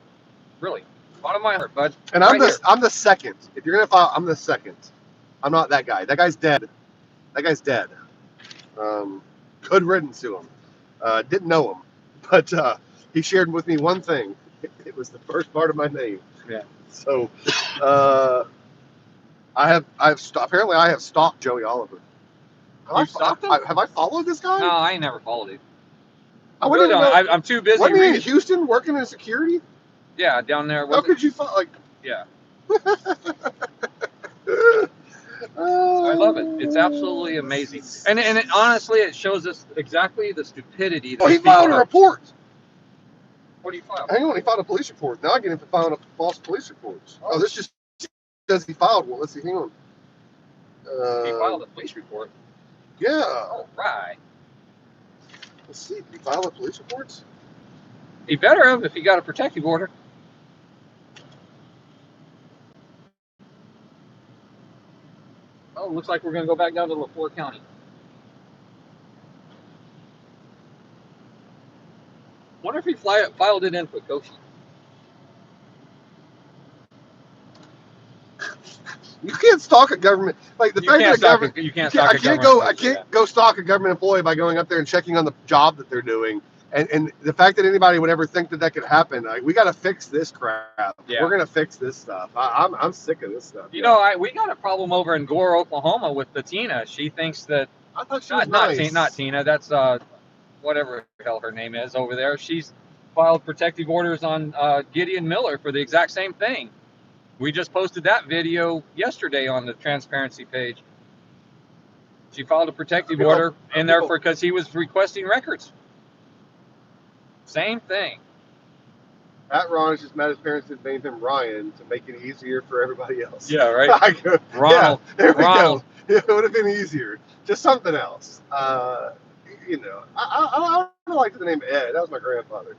Really. Bottom of my heart, bud. And I'm the second. If you're going to file, I'm the second. I'm not that guy. That guy's dead. Good riddance to him. Didn't know him, but he shared with me one thing. It was the first part of my name. Yeah. So apparently I have stalked Joey Oliver. Stalked him? Have I followed this guy? No, I ain't never followed him. I'm too busy. Wasn't he in Houston working in security? Yeah, down there. How could you follow? Yeah. I love it. It's absolutely amazing. And honestly, it shows us exactly the stupidity. He filed a report. What do you file? Hang on, he filed a police report. Now I get him for filing a false police report. Oh, this just says he filed one. Let's see. Hang on. He filed a police report? Yeah. All right. Let's see. Did he file a police report? He better have if he got a protective order. Oh, looks like we're going to go back down to LaFleur County. Wonder if he filed it in Bokoshe. You can't stalk a government like the fact that government. I can't go stalk a government employee by going up there and checking on the job that they're doing. And the fact that anybody would ever think that could happen, we got to fix this crap. Yeah. We're gonna fix this stuff. I'm sick of this stuff. You know, we got a problem over in Gore, Oklahoma, with the Tina. She thinks that I thought she was nice. Not Tina. That's whatever the hell her name is over there. She's filed protective orders on Gideon Miller for the exact same thing. We just posted that video yesterday on the transparency page. She filed a protective order in there because he was requesting records. Same thing. At Ron is just mad his parents didn't name him Ryan to make it easier for everybody else. Yeah, right. Ronald. Yeah, there we go. It would have been easier. Just something else. I I liked the name Ed. That was my grandfather.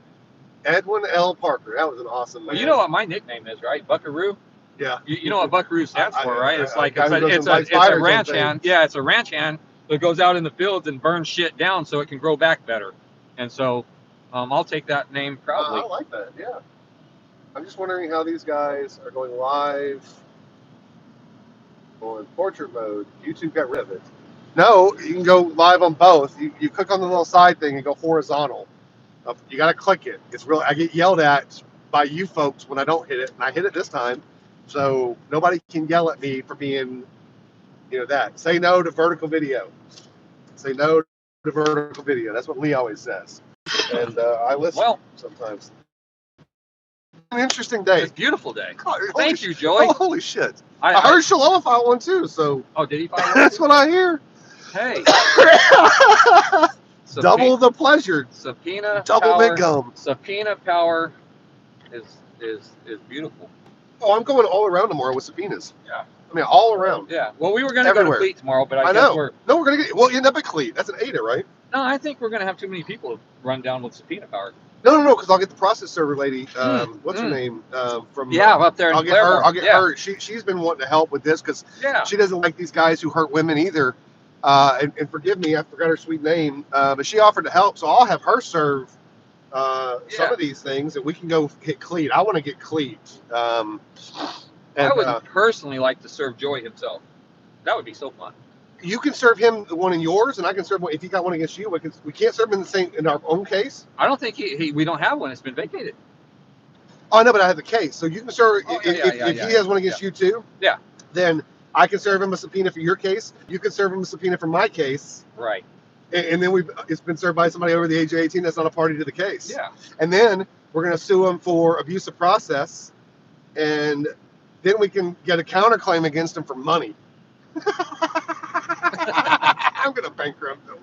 Edwin L. Parker. That was an awesome man. Well, you know what my nickname is, right? Buckaroo. Yeah. You know what Buckaroo stands for, right? It's like it's a ranch hand. Yeah, it's a ranch hand that goes out in the fields and burns shit down so it can grow back better. And so, I'll take that name proudly. I like that. Yeah. I'm just wondering how these guys are going live on portrait mode. YouTube got rid of it. No, you can go live on both. You click on the little side thing and go horizontal. You got to click it. It's real. I get yelled at by you folks when I don't hit it, and I hit it this time. So nobody can yell at me for being, that. Say no to vertical video. Say no to vertical video. That's what Lee always says. And I listen sometimes. An interesting day. It's a beautiful day. God, Thank you, Joey. Holy shit. I heard Shalom filed one too, so. Oh, did he file one? That's what I hear. Hey. Double the pleasure. Subpoena double power, midgum. Subpoena power is beautiful. Oh, I'm going all around tomorrow with subpoenas. Yeah. I mean, all around. Yeah. Well, we were going to go to Cleat tomorrow, but I guess know. No, we're going to get. Well, you end up at Cleat. That's an 8er, right? No, I think we're going to have too many people run down with subpoena power. No, because I'll get the process server lady. What's her name? From up there. I'll get her. I'll get her. She's been wanting to help with this because she doesn't like these guys who hurt women either. And forgive me, I forgot her sweet name. But she offered to help, so I'll have her serve some of these things, and we can go hit Cleat. I want to get Cleat. I would personally like to serve Joey himself. That would be so fun. You can serve him one in yours, and I can serve one if he got one against you. We can't serve him in our own case. I don't think we don't have one. It's been vacated. Oh, no, but I have the case, so you can serve if he has one against you too. Yeah. Then I can serve him a subpoena for your case. You can serve him a subpoena for my case. Right. And then it's been served by somebody over the age of 18 that's not a party to the case. Yeah. And then we're going to sue him for abuse of process, and then we can get a counterclaim against him for money. I'm going to bankrupt them.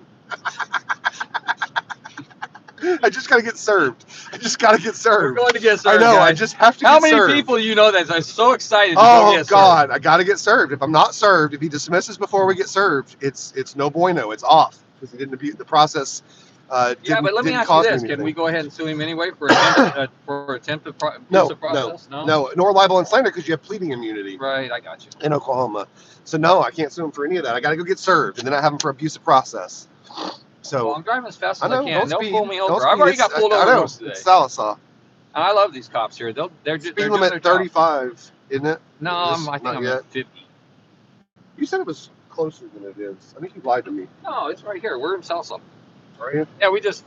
I just got to get served. We're going to get served. I know. Guys. I just have to How get served. How many people you know that are so excited to go get God, served? I got to get served. If I'm not served, if he dismisses before we get served, it's no bueno. It's off because he didn't abuse the process. But let me ask you this: can we go ahead and sue him anyway for attempted abuse of process? No, nor libel and slander because you have pleading immunity. Right, I got you. In Oklahoma, so no, I can't sue him for any of that. I got to go get served, and then I have him for abuse of process. So I'm driving as fast as I can. They'll pull me over. I've already got pulled over most today. It's Sallisaw. I love these cops here. They're just speed limit 35, isn't it? No, I think I'm at 50. You said it was closer than it is. I think you lied to me. No, it's right here. We're in Salsa. Are you? Yeah, we just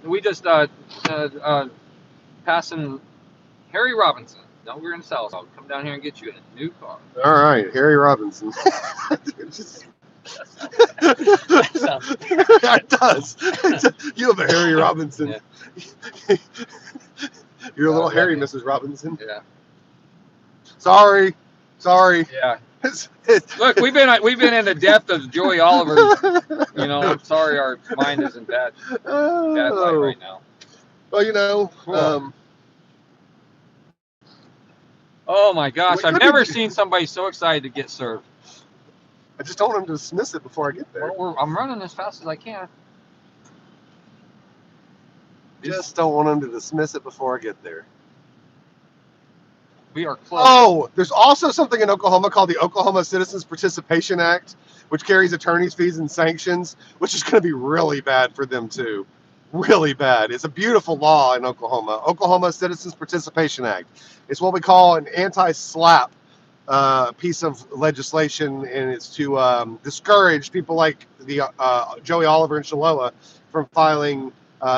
passing Harry Robinson. No, we're in Salsa. I'll come down here and get you in a new car. All right, Harry Robinson. It does. You have a Harry Robinson. Yeah. You're a little hairy, Mrs. Robinson. Yeah. Sorry. Yeah. Look, we've been in the depth of Joey Oliver. I'm sorry, our mind is in bad light right now. Well, oh my gosh, I've never seen somebody so excited to get served. I just don't want him to dismiss it before I get there. Well, I'm running as fast as I can. Just don't want him to dismiss it before I get there. We are close. Oh, there's also something in Oklahoma called the Oklahoma Citizens Participation Act, which carries attorney's fees and sanctions, which is going to be really bad for them too. Really bad. It's a beautiful law in Oklahoma. Oklahoma Citizens Participation Act. It's what we call an anti-SLAPP piece of legislation, and it's to discourage people like the Joey Oliver and Shaloa from filing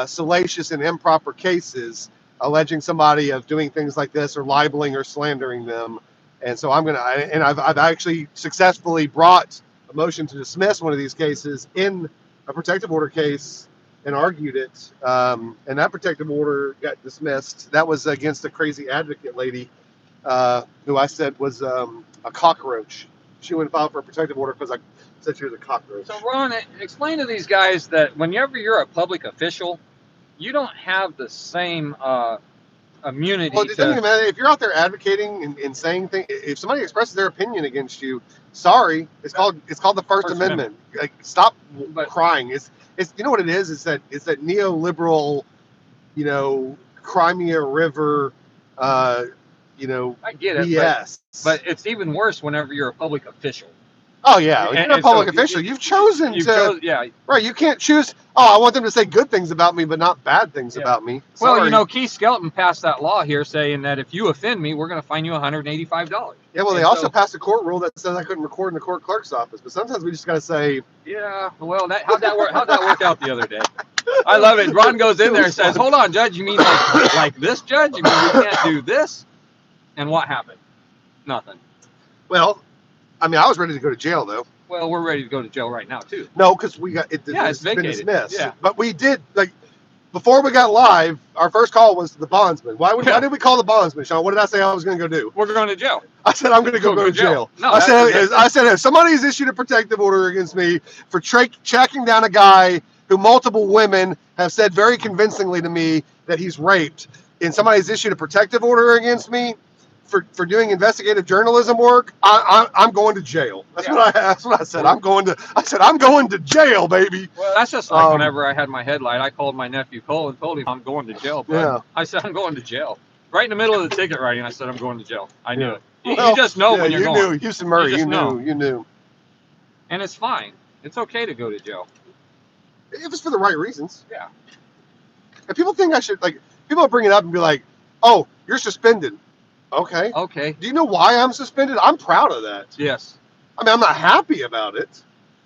salacious and improper cases alleging somebody of doing things like this or libeling or slandering them. And so I've actually successfully brought a motion to dismiss one of these cases in a protective order case and argued it, and that protective order got dismissed. That was against a crazy advocate lady who I said was a cockroach. She went and filed for a protective order because I said she was a cockroach. So Ron, explain to these guys that whenever you're a public official, you don't have the same immunity. Well, it doesn't even matter if you're out there advocating and saying things. If somebody expresses their opinion against you, sorry, it's called the First Amendment. Like, stop crying. It's, you know what it is? It's that neoliberal, you know, Crimea River, you know, I get it, BS. but it's even worse whenever you're a public official. Oh yeah, you're a public official. You've chosen to. Yeah. Right, you can't choose. Oh, I want them to say good things about me, but not bad things about me. Well, Sorry. you know, Keith Skelton passed that law here saying that if you offend me, we're going to fine you $185. Yeah, well, they also passed a court rule that says I couldn't record in the court clerk's office. But sometimes we just got to say. Yeah, well, how'd that work out the other day? I love it. Ron goes in there and says, "Hold on, Judge. You mean like this, Judge? You mean we can't do this?" And what happened? Nothing. Well, I mean, I was ready to go to jail though. Well, we're ready to go to jail right now too. No, because we got it. Yeah, it's vacated. Been dismissed. Yeah. But we did before we got live. Our first call was to the bondsman. Why did we call the bondsman, Sean? What did I say I was going to go do? We're going to jail. I said I'm going to go to jail. No, I said if somebody's issued a protective order against me for tracking down a guy who multiple women have said very convincingly to me that he's raped, and somebody's issued a protective order against me for doing investigative journalism work, I'm going to jail. That's what I said. I'm going to jail, baby. Well, that's just like whenever I had my headlight, I called my nephew Cole and told him I'm going to jail. But yeah. I said I'm going to jail. Right in the middle of the ticket writing, I said I'm going to jail. I knew it. You just know when you're going. You knew. Houston Murray, you knew. And it's fine. It's okay to go to jail. If it's for the right reasons. Yeah. And people think I should, people bring it up and be like, oh, you're suspended. Okay. Okay. Do you know why I'm suspended? I'm proud of that. Yes. I mean, I'm not happy about it,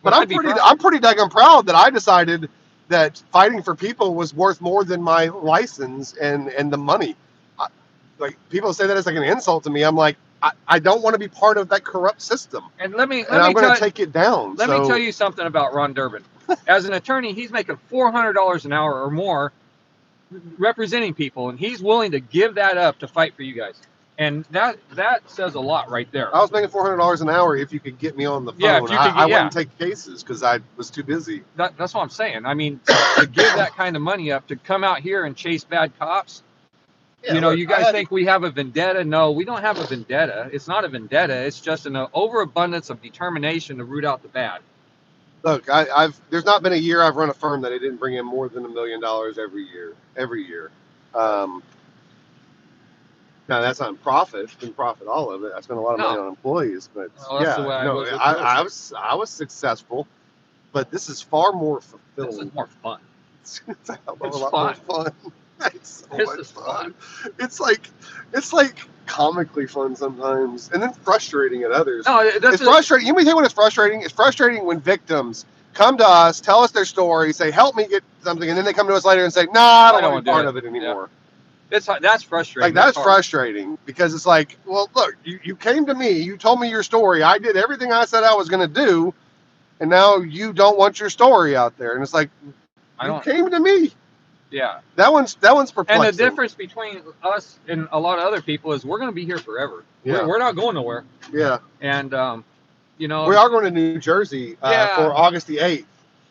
but Well, I'm pretty daggone proud that I decided that fighting for people was worth more than my license and the money. People say that as like an insult to me. I'm like, I don't want to be part of that corrupt system. And I'm going to take it down. Let me tell you something about Ron Durbin. As an attorney, he's making $400 an hour or more representing people, and he's willing to give that up to fight for you guys. And that says a lot right there. I was making $400 an hour if you could get me on the phone. Yeah, if you could I wouldn't take cases because I was too busy. That's what I'm saying. I mean, to give that kind of money up, to come out here and chase bad cops. Yeah, look, you guys think we have a vendetta? No, we don't have a vendetta. It's not a vendetta. It's just an overabundance of determination to root out the bad. Look, there's not been a year I've run a firm that it didn't bring in more than $1 million every year. Every year. Now that's not profit. Didn't profit all of it. I spent a lot of money on employees, but I was successful. But this is far more fulfilling. This is more fun. It's a lot more fun. It's so much fun. It's like comically fun sometimes, and then frustrating at others. No, it's frustrating. You may think when it's frustrating. It's frustrating when victims come to us, tell us their story, say, "Help me get something," and then they come to us later and say, "Nah, I don't want to be part of it anymore." Yeah. That's frustrating. That's frustrating because it's like, well, look, you came to me, you told me your story, I did everything I said I was going to do, and now you don't want your story out there, and it's like, you came to me. Yeah. That one's perplexing. And the difference between us and a lot of other people is we're going to be here forever. Yeah. We're not going nowhere. Yeah. And we are going to New Jersey for August the 8th.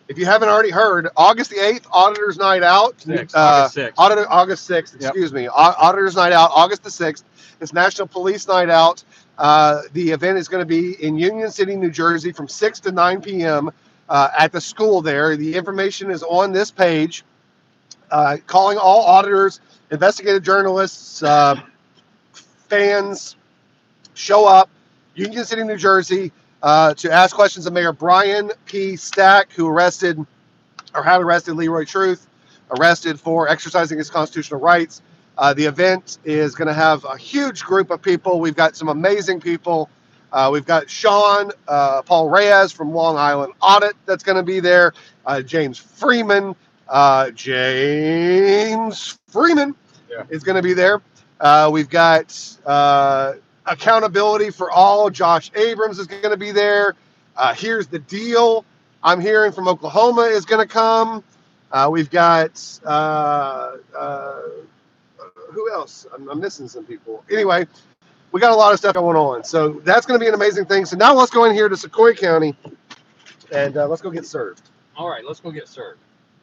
If you haven't already heard, August the 8th, Auditor's Night Out. August 6th. August 6th, excuse me. Auditor's Night Out, August the 6th. It's National Police Night Out. The event is going to be in Union City, New Jersey from 6 to 9 p.m. At the school there. The information is on this page. Calling all auditors, investigative journalists, fans, show up, Union City, New Jersey, to ask questions of Mayor Brian P. Stack, who had arrested Leroy Truth, arrested for exercising his constitutional rights. The event is going to have a huge group of people. We've got some amazing people. We've got Sean Paul Reyes from Long Island Audit that's going to be there. James Freeman. James Freeman is going to be there. We've got Accountability for All. Josh Abrams is going to be there. Here's the Deal. I'm hearing from Oklahoma is going to come. We've got who else? I'm missing some people. Anyway, we got a lot of stuff going on. So that's going to be an amazing thing. So now let's go in here to Sequoia County and let's go get served. All right, let's go get served.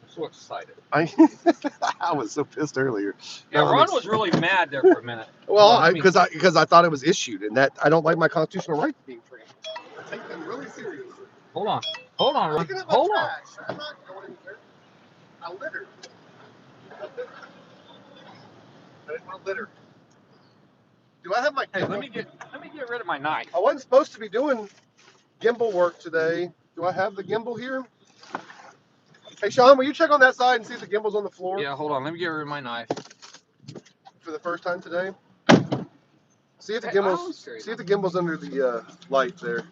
So excited. I was so pissed earlier. Yeah, Ron was really mad there for a minute. Well, because I thought it was issued, and that I don't like my constitutional rights being trampled. I take them really seriously. Hold on, Ron. Hold on. I'm not going anywhere. I littered. I didn't want to litter. Do I have my Hey, gimbal? let me get rid of my knife. I wasn't supposed to be doing gimbal work today. Do I have the gimbal here? Hey, Sean, will you check on that side and see if the gimbal's on the floor Yeah, hold on. Let me get rid of my knife. for the first time today? See if the Hey, gimbal's under the light there.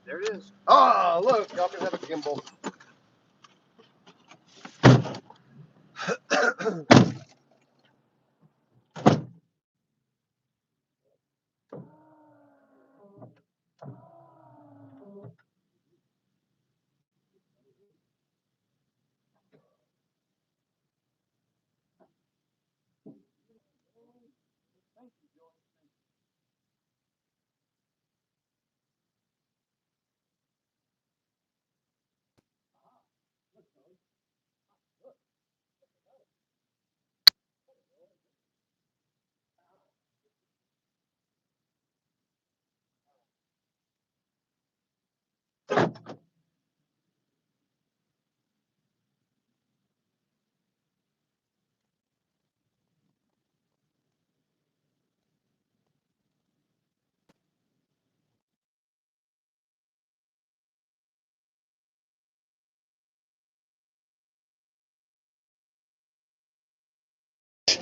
There it is. Ah, look, y'all can have a gimbal.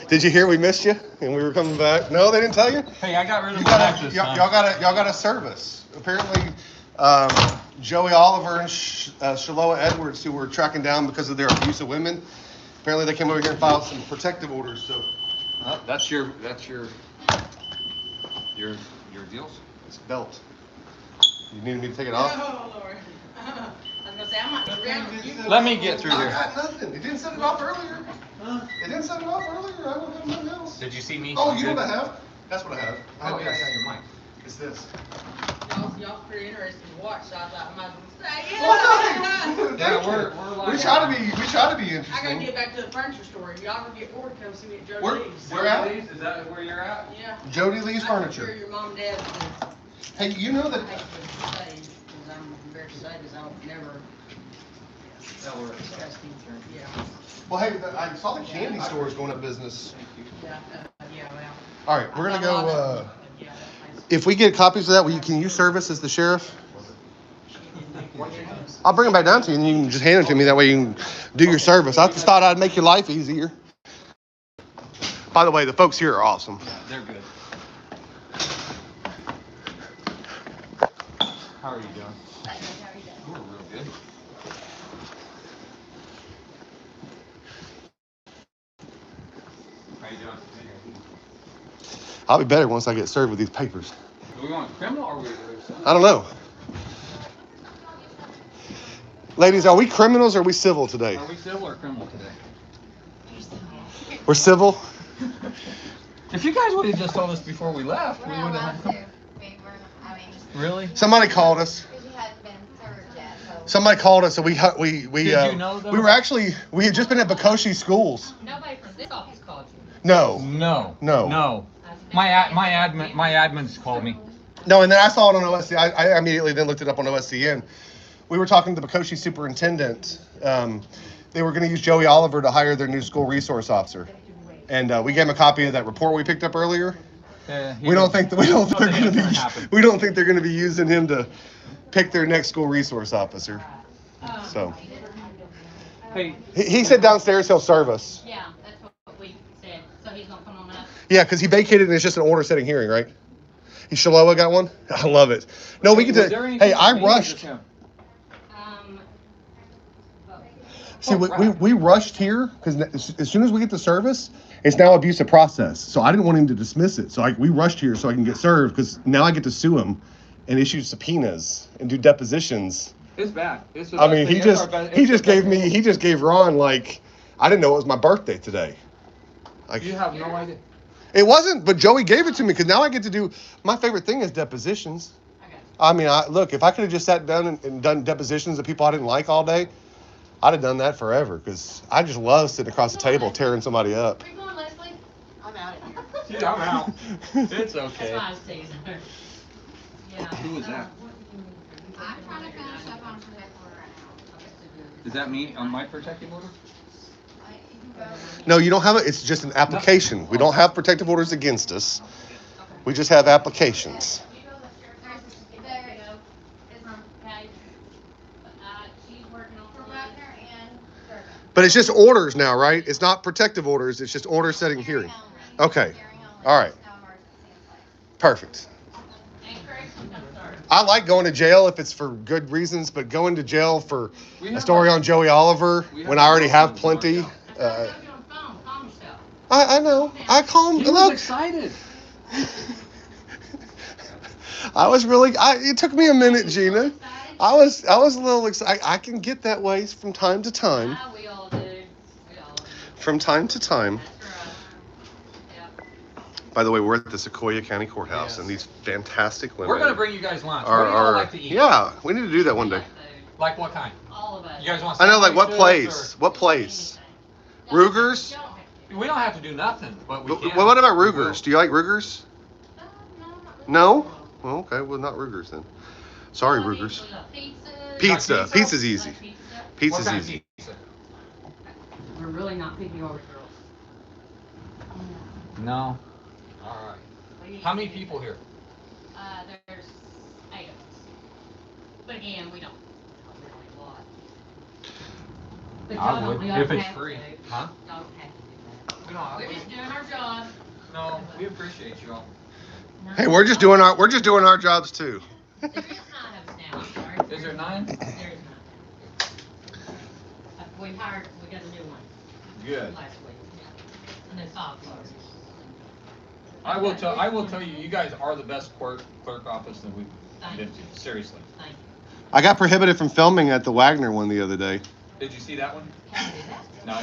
Did you hear we missed you and we were coming back? No, they didn't tell you? Hey, I got rid of my knife this time. Y'all got a service. Apparently, Joey Oliver and Shaloa Edwards, who were tracking down because of their abuse of women, apparently they came over here and filed some protective orders. So that's your deals. It's belt. You needed me to take it off? Oh, Lord. I was going to say, I'm not around with you. Let me get through I here. got nothing. It didn't set it off earlier. It didn't set it off earlier. I don't have nothing else. Did you see me? Oh, you know what I have? That's what I have. Oh, yeah, your mic. It's this. Y'all pretty interested to watch, so I thought I might as well say, Yeah, we're live. We try to be I gotta interesting. get back to the furniture store. If y'all ever get bored, come see me at Joe Where- Lee's. where at? Is that where you're at? Yeah. Jody Lee's I'm sure Furniture. your mom and dad would Hey, you know that. hate to say, because I'm very sad, is I'll never That works. disgusting. Yeah. Well, hey, I saw the candy stores going up business. Yeah, yeah, well. All right, we're gonna go. Yeah, that place. If we get copies of that, can you service as the sheriff? I'll bring them back down to you, and you can just hand them to me. That way, you can do your service. I just thought I'd make your life easier. By the way, the folks here are awesome. They're good. How are you doing? We're real good. How you doing? I'll be better once I get served with these papers. Do we want criminal or we? I don't know. Ladies, are we criminals or are we civil today? Are we civil or criminal today? We're civil. If you guys would have just told us before we left, we would have. Really? Somebody called us. Somebody called us, and we Did you know them? we had just been at Bokoshe Schools. Nobody from this office called you. No. No. My admins called me. No, and then I saw it on OSC. I immediately then looked it up on OSCN. We were talking to the Bokoshe superintendent. They were going to use Joey Oliver to hire their new school resource officer, and we gave him a copy of that report we picked up earlier. We don't think they're going to be using him to pick their next school resource officer. So Hey, he said downstairs he'll serve us. Yeah, that's what we said. So he's gonna come on up. Yeah, because he vacated and it's just an order setting hearing, right? Shaloa got one. I love it. No, we get was to. there anything Hey, I for me or rushed. just him? See, we rushed here because as soon as we get the service, it's now abuse of process. So I didn't want him to dismiss it. So we rushed here so I can get served because now I get to sue him and issue subpoenas and do depositions. It's bad. It's the I best mean, thing. he just gave Ron, like, I didn't know it was my birthday today. Like, You have no idea. it wasn't, but Joey gave it to me because now I get to do, my favorite thing is depositions. I mean, look, if I could have just sat down and done depositions of people I didn't like all day, I'd have done that forever because I just love sitting across the table tearing somebody up. Where you going, Leslie? I'm out of here. Yeah, I'm out. It's okay. That's why I was teasing her. Yeah. Who was that? I'm trying to finish up on a protective order right now. Is that me on my protective order? No, you don't have it. It's just an application. We don't have protective orders against us. We just have applications. But it's just orders now, right? It's not protective orders. It's just order setting hearing. Okay. All right. Perfect. I like going to jail if it's for good reasons, but going to jail for a story on Joey Oliver when I already have plenty. I know. I calmed. He was Look, excited. I was really. It took me a minute, Gina. I was a little excited. I can get that way from time to time. We all do. We all do. From time to time. That's right. Yeah. By the way, we're at the Sequoia County Courthouse, and these fantastic women. We're gonna bring you guys lunch. Are, What do you all like to eat? Yeah, we need to do that one day. Like what kind? All of us. You guys want? I know, like what sandwiches place? What place? Ruger's? or- We don't have to do nothing, but we can. Well, what about We will. Ruger's? Do you like Ruger's? No. No? Well, okay, well, not Ruger's then. Sorry, Ruger's. Pizza. Pizza. Like pizza? Pizza's easy. Pizza. What Pizza's kind of easy. pizza? We're really not picky over girls. No. All right. How many people here? There's 8 of us. But again, we don't really a lot. But I y'all would, don't, y'all if it's have free. to. Huh? Y'all don't have to do that. We don't. We're just doing our job. No, we appreciate you all. No. Hey, we're just doing our jobs too. There is 9 of us now, I'm sorry. Is there 9? There is 9. We got a new one Good. last week. And then 5 clerks. I will tell you, you guys are the best clerk office that we've been to. Seriously. Thank you. I got prohibited from filming at the Wagner one the other day. Did you see that one? Can I do that? No.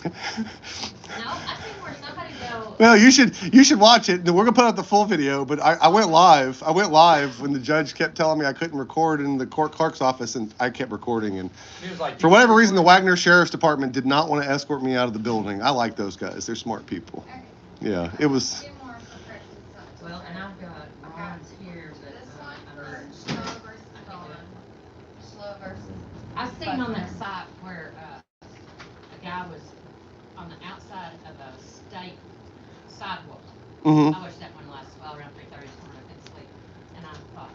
No, I think where somebody go. Well, you should watch it. We're gonna put out the full video, but I went live. I went live when the judge kept telling me I couldn't record in the clerk's office, and I kept recording. And He was like, for whatever reason, the Wagner Sheriff's Department did not want to escort me out of the building. I like those guys; they're smart people. Yeah, it was. Well, and I've got guys here that I seen on that site where a guy was on the outside of a state sidewalk. Mm-hmm. I wish that one lasted well around 3:30 this morning. I couldn't sleep, and I thought,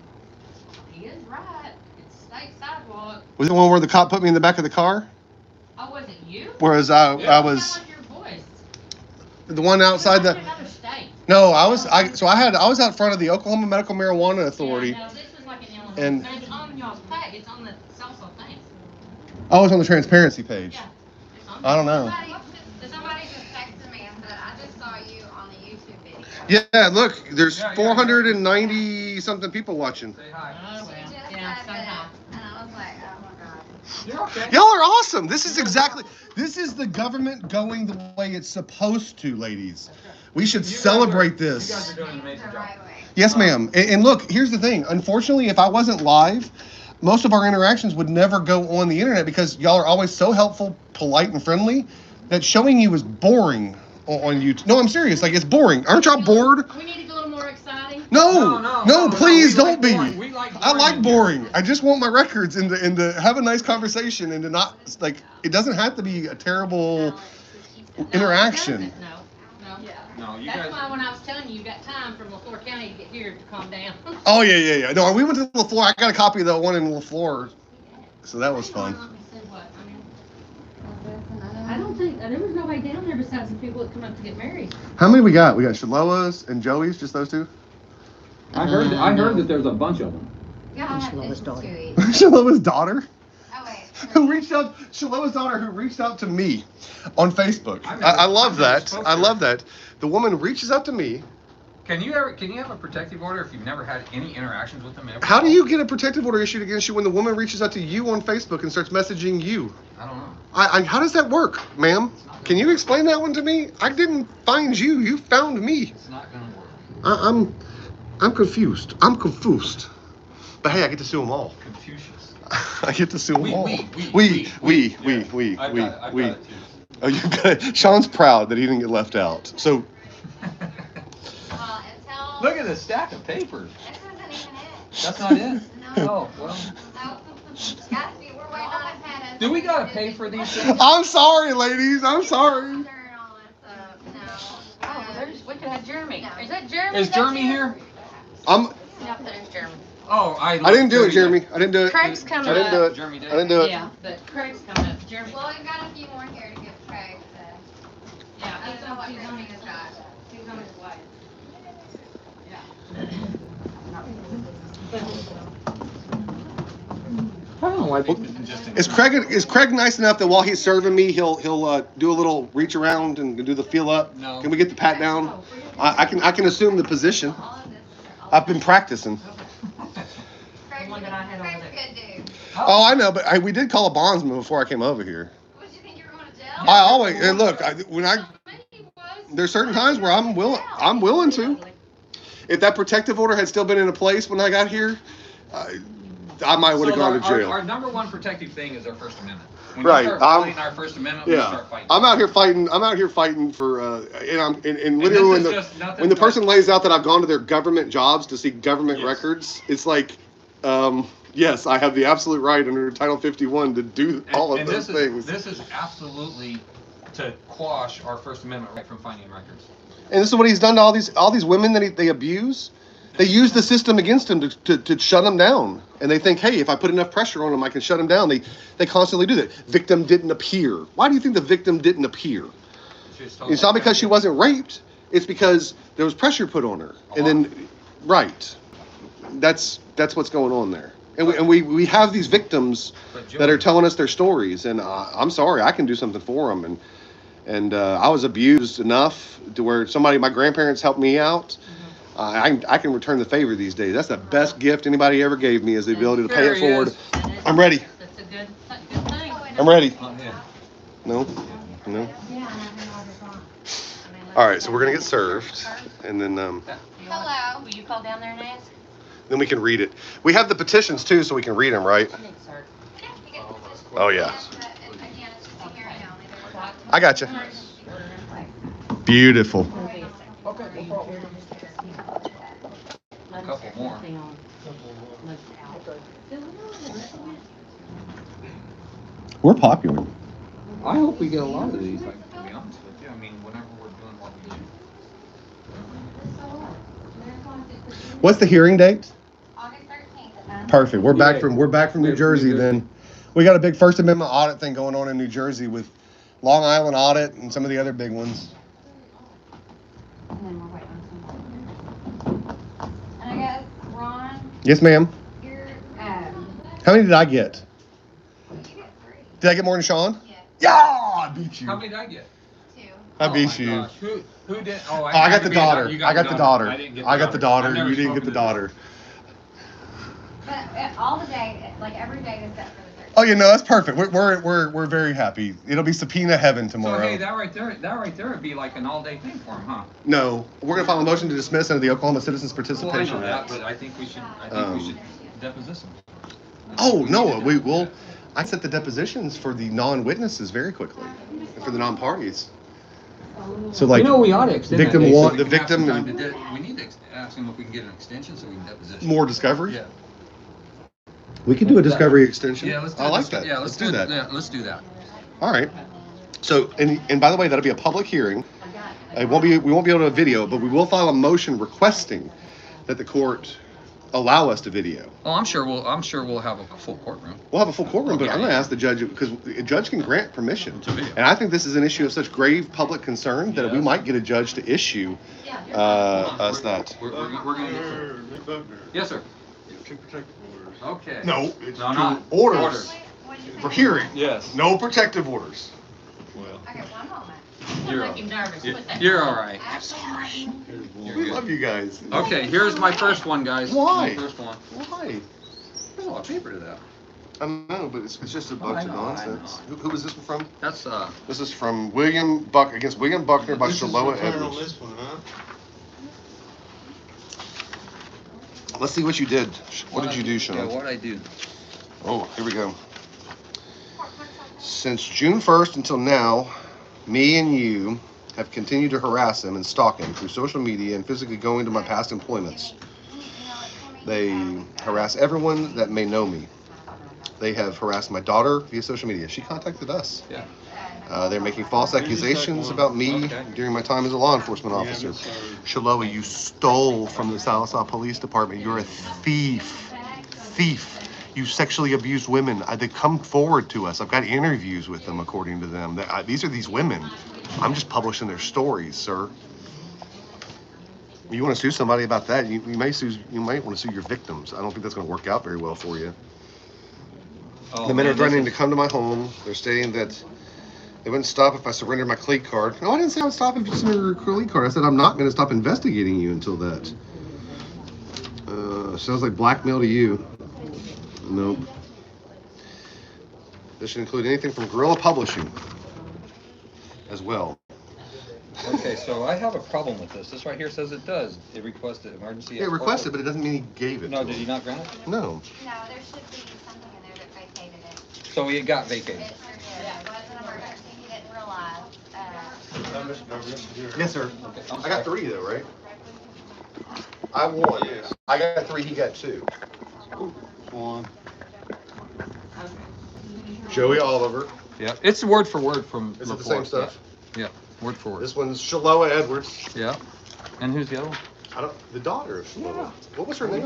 he is right. It's state sidewalk. Was it the one where the cop put me in the back of the car? Oh, was it you? Whereas Yeah. I was Sound like your voice. the one outside It was the. like another state. No, I was out front of the Oklahoma Medical Marijuana Authority. Yeah, no, this is like an Illinois. And- And it's on y'all's page. It's on the salsa thing. I was on the transparency page. Yeah. It's on I don't know. Somebody just texted me and said, I just saw you on the YouTube video. Yeah, look, there's Yeah, 490 something people watching. Say hi. Oh, She well. just Yeah, said somehow. it, and I was like, oh my god. You're okay. Y'all are awesome. This is the government going the way it's supposed to, ladies. We should You guys celebrate are- this. You guys are doing an The amazing job. right way. Yes, ma'am. And look, here's the thing. Unfortunately, if I wasn't live, most of our interactions would never go on the internet because y'all are always so helpful, polite, and friendly that showing you is boring on YouTube. No, I'm serious. Like, it's boring. Aren't y'all bored? We need to get a little more exciting. No, please we don't like be. boring. We like I like in here. boring. I just want my records and to have a nice conversation and to not, like, it doesn't have to be a terrible interaction. No. No, you That's guys. why when I was telling you, you got time from LaFleur County to get here to calm down. Oh, yeah. No, we went to LaFleur. I got a copy of the one in LaFleur, so that was fun. I don't think, there was nobody down there besides the people that come up to get married. How many we got? We got Shaloa's and Joey's, just those two? I heard that there's a bunch of them. God, it's too easy. Shaloa's daughter? Oh wait. Shaloa's daughter who reached out to me on Facebook. I've never- I love I've never that. spoke I to her. love that. The woman reaches out to me. Can you have a protective order if you've never had any interactions with them ever? How do you get a protective order issued against you when the woman reaches out to you on Facebook and starts messaging you? I don't know. How does that work, ma'am? Can you explain that one to me? I didn't find you. You found me. It's not gonna work. I'm confused. I'm confused. But hey, I get to sue them all. Confucius. I get to sue them all. We. We. I've got it too. Oh, you got it. Sean's proud that he didn't get left out. So, Well, until Look at the stack of papers. this isn't even it. That's not it. No. Oh well. No. Gotta be. We're waiting on a pen. Do we gotta pay for these things? I'm sorry, ladies. I'm sorry. Turn all this up. No. Oh, there's, we could have Jeremy. No. Is that Jeremy? Is That's Jeremy you? here? I'm. No, that is Jeremy. Oh, I didn't do it, Jeremy. I didn't do it. Craig's coming I didn't do up. it. Jeremy did. I didn't do it. Yeah, but Craig's coming up. Jeremy. Well, we've got a few more here to give Craig to. Yeah, I don't know what he's on Craig his has got. He's on his way. I don't know why Well, Is Craig nice enough that while he's serving me, he'll do a little reach around and do the feel up? No. Can we get the pat down? I can assume the position. All of this. I've been practicing. Craig's one that I had over Craig's there. a good dude. Oh, I know, but we did call a bondsman before I came over here. What, did you think you were going to jail? I always and look there's certain times where I'm willing to. If that protective order had still been in place when I got here, I might would have gone to jail. Our number one protective thing is our First Amendment. When Right, you start I'm- violating our First Amendment, we Yeah, start fighting. I'm out here fighting for, and literally this when is the just nothing when the but- person lays out that I've gone to their government jobs to see government Yes. records, it's like, yes, I have the absolute right under Title 51 to do all of those things. This is absolutely to quash our First Amendment right from finding records. And this is what he's done to all these women that they abuse. They use the system against him to shut them down. And they think, hey, if I put enough pressure on them, I can shut them down. They constantly do that. Victim didn't appear. Why do you think the victim didn't appear? It's not because she wasn't raped. It's because there was pressure put on her. And then, right. That's what's going on there. And we have these victims that are telling us their stories. And I'm sorry, I can do something for them. And I was abused enough to where my grandparents helped me out. I can return the favor these days. That's the best gift anybody ever gave me is the ability to pay There it he forward. is. I'm ready. That's a good thing. I'm ready. Oh, yeah. No? No? All right, so we're going to get served. And then Hello. Will you call down there and ask? then we can read it. We have the petitions too, so we can read them, right? I think so. Yeah, you get the position. Oh, yeah. And again, it's just a hearing only. There's I got you. Beautiful. Okay, no problem. A couple more. We're popular. I hope we get a lot of these, like, to be honest with you. I mean, whenever we're doing what we do. What's the hearing date? August 13th. Perfect. We're back from New Jersey then. We got a big First Amendment audit thing going on in New Jersey with Long Island audit and some of the other big ones. And then we're waiting on somebody. And I guess, Ron, Yes, ma'am. you're, How many did I get? you get 3. Did I get more than Sean? Yeah, Yeah, I beat you. How many did I get? 2. I Oh beat my you. gosh. Who did? Oh, I got the you daughter. you I got the daughter. I didn't get I got the daughter. I've never You didn't get spoken the to daughter. But all the day, like every day is set for the 13th. Oh, you know that's perfect. We're very happy. It'll be subpoena heaven So tomorrow. hey, that right there would be like an all-day thing for him, huh? No, we're gonna file a motion to dismiss under the Oklahoma Citizens Well, I Participation know that, Act. but I think we should. Deposition. Oh no, we will. I set the depositions for the non-witnesses very quickly, and for the non-parties. So like, we ought to extend victim that date so one- we the can have some victim time and- to we need to ask him if we can get an extension so we can deposition. more discovery. Yeah. We can do a discovery extension. Yeah, let's do I like this. that. Yeah, let's do that. Yeah, let's do that. All right. So and by the way, that'll be a public hearing. We won't be able to video, but we will file a motion requesting that the court allow us to video. Oh, I'm sure we'll have a full courtroom. We'll have a full courtroom, but Yeah, I'm going to yeah. ask the judge because a judge can grant permission. To video. And I think this is an issue of such grave public concern that we Yes. might get a judge to issue us that. We're gonna get some. Yes, sir. Okay. No, it's No, to not. orders What'd you for say? hearing. Yes. No protective orders. Okay, one moment. Don't make him nervous. Put that You're down. all right. I'm sorry. You're We good. love you guys. Okay, here's my first one, guys. Why? My first one. Why? There's a lot of paper to that. I know, but it's just a bunch I of know, nonsense. I know. Who is this one from? That's This is from William Buckner by Shaloa Edwards. this one, huh? Let's see what you did. What did you do, Yeah, Sean? what'd I do? Oh, here we go. Since June 1st until now, me and you have continued to harass him and stalk him through social media and physically going to my past employments. They harass everyone that may know me. They have harassed my daughter via social media. She contacted us. Yeah. They're making false accusations about me during my time as a law enforcement officer. Shaloa, you stole from the Sallisaw Police Department. You're a thief. Thief. You sexually abused women. They come forward to us. I've got interviews with them, according to them. These are these women. I'm just publishing their stories, sir. You want to sue somebody about that? You might want to sue your victims. I don't think that's going to work out very well for you. Oh, the men are threatening to come to my home. They're stating that they wouldn't stop if I surrendered my CLEAT card. No, I didn't say I would stop if you surrendered your CLEAT card. I said I'm not going to stop investigating you until that. Sounds like blackmail to you. Nope. This should include anything from Guerrilla Publishing as well. Okay, so I have a problem with this. This right here says it does. It requested emergency. Yeah, requested, but it doesn't mean he gave it. No, to did him. he not grant it? No. No, there should be something in there that vacated it. So it got vacated. It sure did. It was an emergency, he didn't realize. Yes, sir. Okay, I got 3 though, right? I won. Yes. I got 3. He got 2. One. Joey Oliver. Yeah, it's word for word from. Is it the same stuff? Yeah, word for word. This one's Shaloa Edwards. Yeah. And who's the other one? I don't. The daughter of Shaloa. What was her name?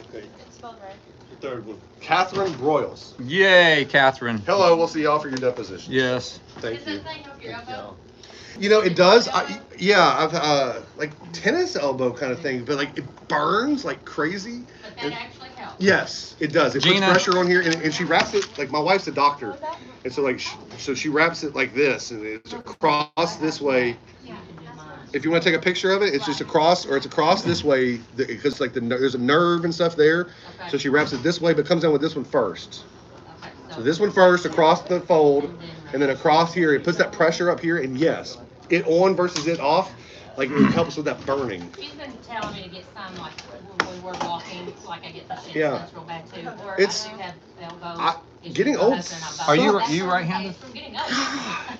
Okay. It's spelled right. The third one. Catherine Broyles. Yay, Catherine. Hello. We'll see y'all for your deposition. yes. Thank Does you. that thing help your elbow? You know, it does. I've like tennis elbow kind of thing, but like it burns like crazy. But that actually helps. Yes, it does. It puts Gina. pressure on here, and she wraps it like my wife's a doctor, and so like so she wraps it like this, and it's across this way. If you want to take a picture of it, it's just across, or it's across this way because like there's a nerve and stuff there. Okay. So she wraps it this way, but comes down with this one first. Okay, So this one first across the fold, and then across here. It puts that pressure up here, and yes, it on versus it off, like it helps with that burning. She's been telling me to get some like when we're walking, like I get the shin Yeah. splints real bad too. Or It's- I do have elbows. I- issues. getting My old husband and I both. Are you That's you from- right-handed? From getting old.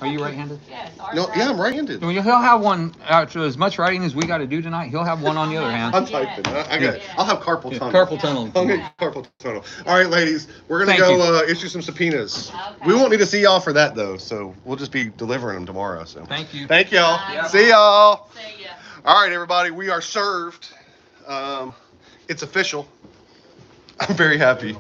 Are you right-handed? Yes. No, yeah, I'm right-handed. Well, he'll have one. After as much writing as we got to do tonight, he'll have one on the other hand. I'm typing. I got. I'll have carpal tunnel. Carpal tunnel. I'll get carpal tunnel. All right, ladies, we're gonna Thank go issue some subpoenas. Okay. We won't need to see y'all for that though, so we'll just be delivering them tomorrow. So Thank you. thank y'all. Bye. See y'all. See ya. All right, everybody, we are served. It's official. I'm very happy.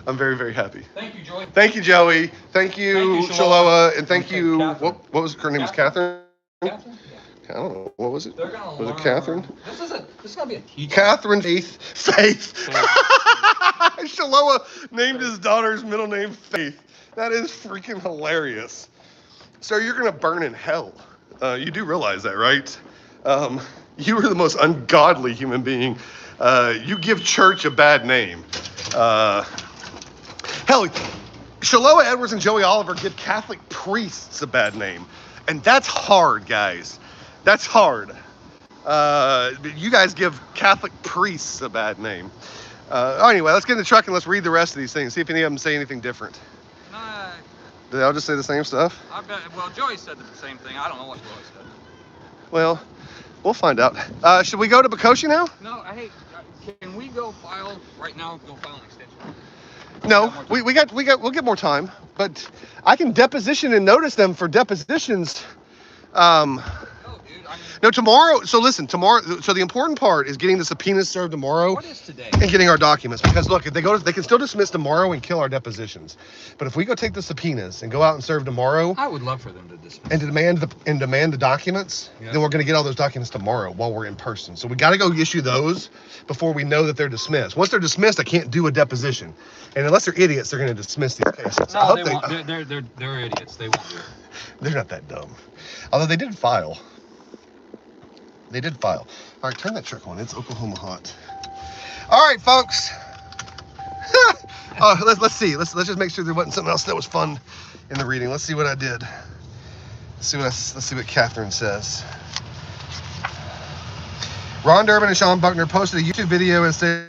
I'm very, very happy. Thank you, Joy. Thank you, Joey. Thank you, Thank you, Shaloa, and thank Okay, you. Catherine. What was her name? Was Catherine? Catherine? I don't know. What was it? They're gonna Was it learn. Catherine? This is gonna be a teacher. Catherine Faith. Shaloa named his daughter's middle name Faith. That is freaking hilarious. Sir, you're gonna burn in hell. You do realize that, right? You are the most ungodly human being. You give church a bad name. Hell, Shaloa Edwards and Joey Oliver give Catholic priests a bad name. And that's hard, guys. That's hard. You guys give Catholic priests a bad name. Anyway, let's get in the truck and let's read the rest of these things. See if any of them say anything different. Did they all just say the same stuff? I bet. Well, Joey said the same thing. I don't know what Joey said. Well, we'll find out. Should we go to Bokoshe now? No, hey, can we go file right now? Go file an extension. No, we'll get more time. But I can deposition and notice them for depositions. No, dude. I mean, No, tomorrow. So listen, tomorrow. So the important part is getting the subpoenas served tomorrow. what is today? And getting our documents, because look, if they go, they can still dismiss tomorrow and kill our depositions. But if we go take the subpoenas and go out and serve tomorrow I would love for them to dismiss. and demand the documents, Yeah. then we're going to get all those documents tomorrow while we're in person. So we got to go issue those before we know that they're dismissed. Once they're dismissed, I can't do a deposition, and unless they're idiots, they're going to dismiss these cases. I No, hope they won't. They're idiots. They won't do it. they're not that dumb. Although they did file. They did file. All right, turn that truck on. It's Oklahoma hot. All right, folks. Let's see. Let's just make sure there wasn't something else that was fun in the reading. Let's see what I did. Let's see what Catherine says. Ron Durbin and Sean Buckner posted a YouTube video and said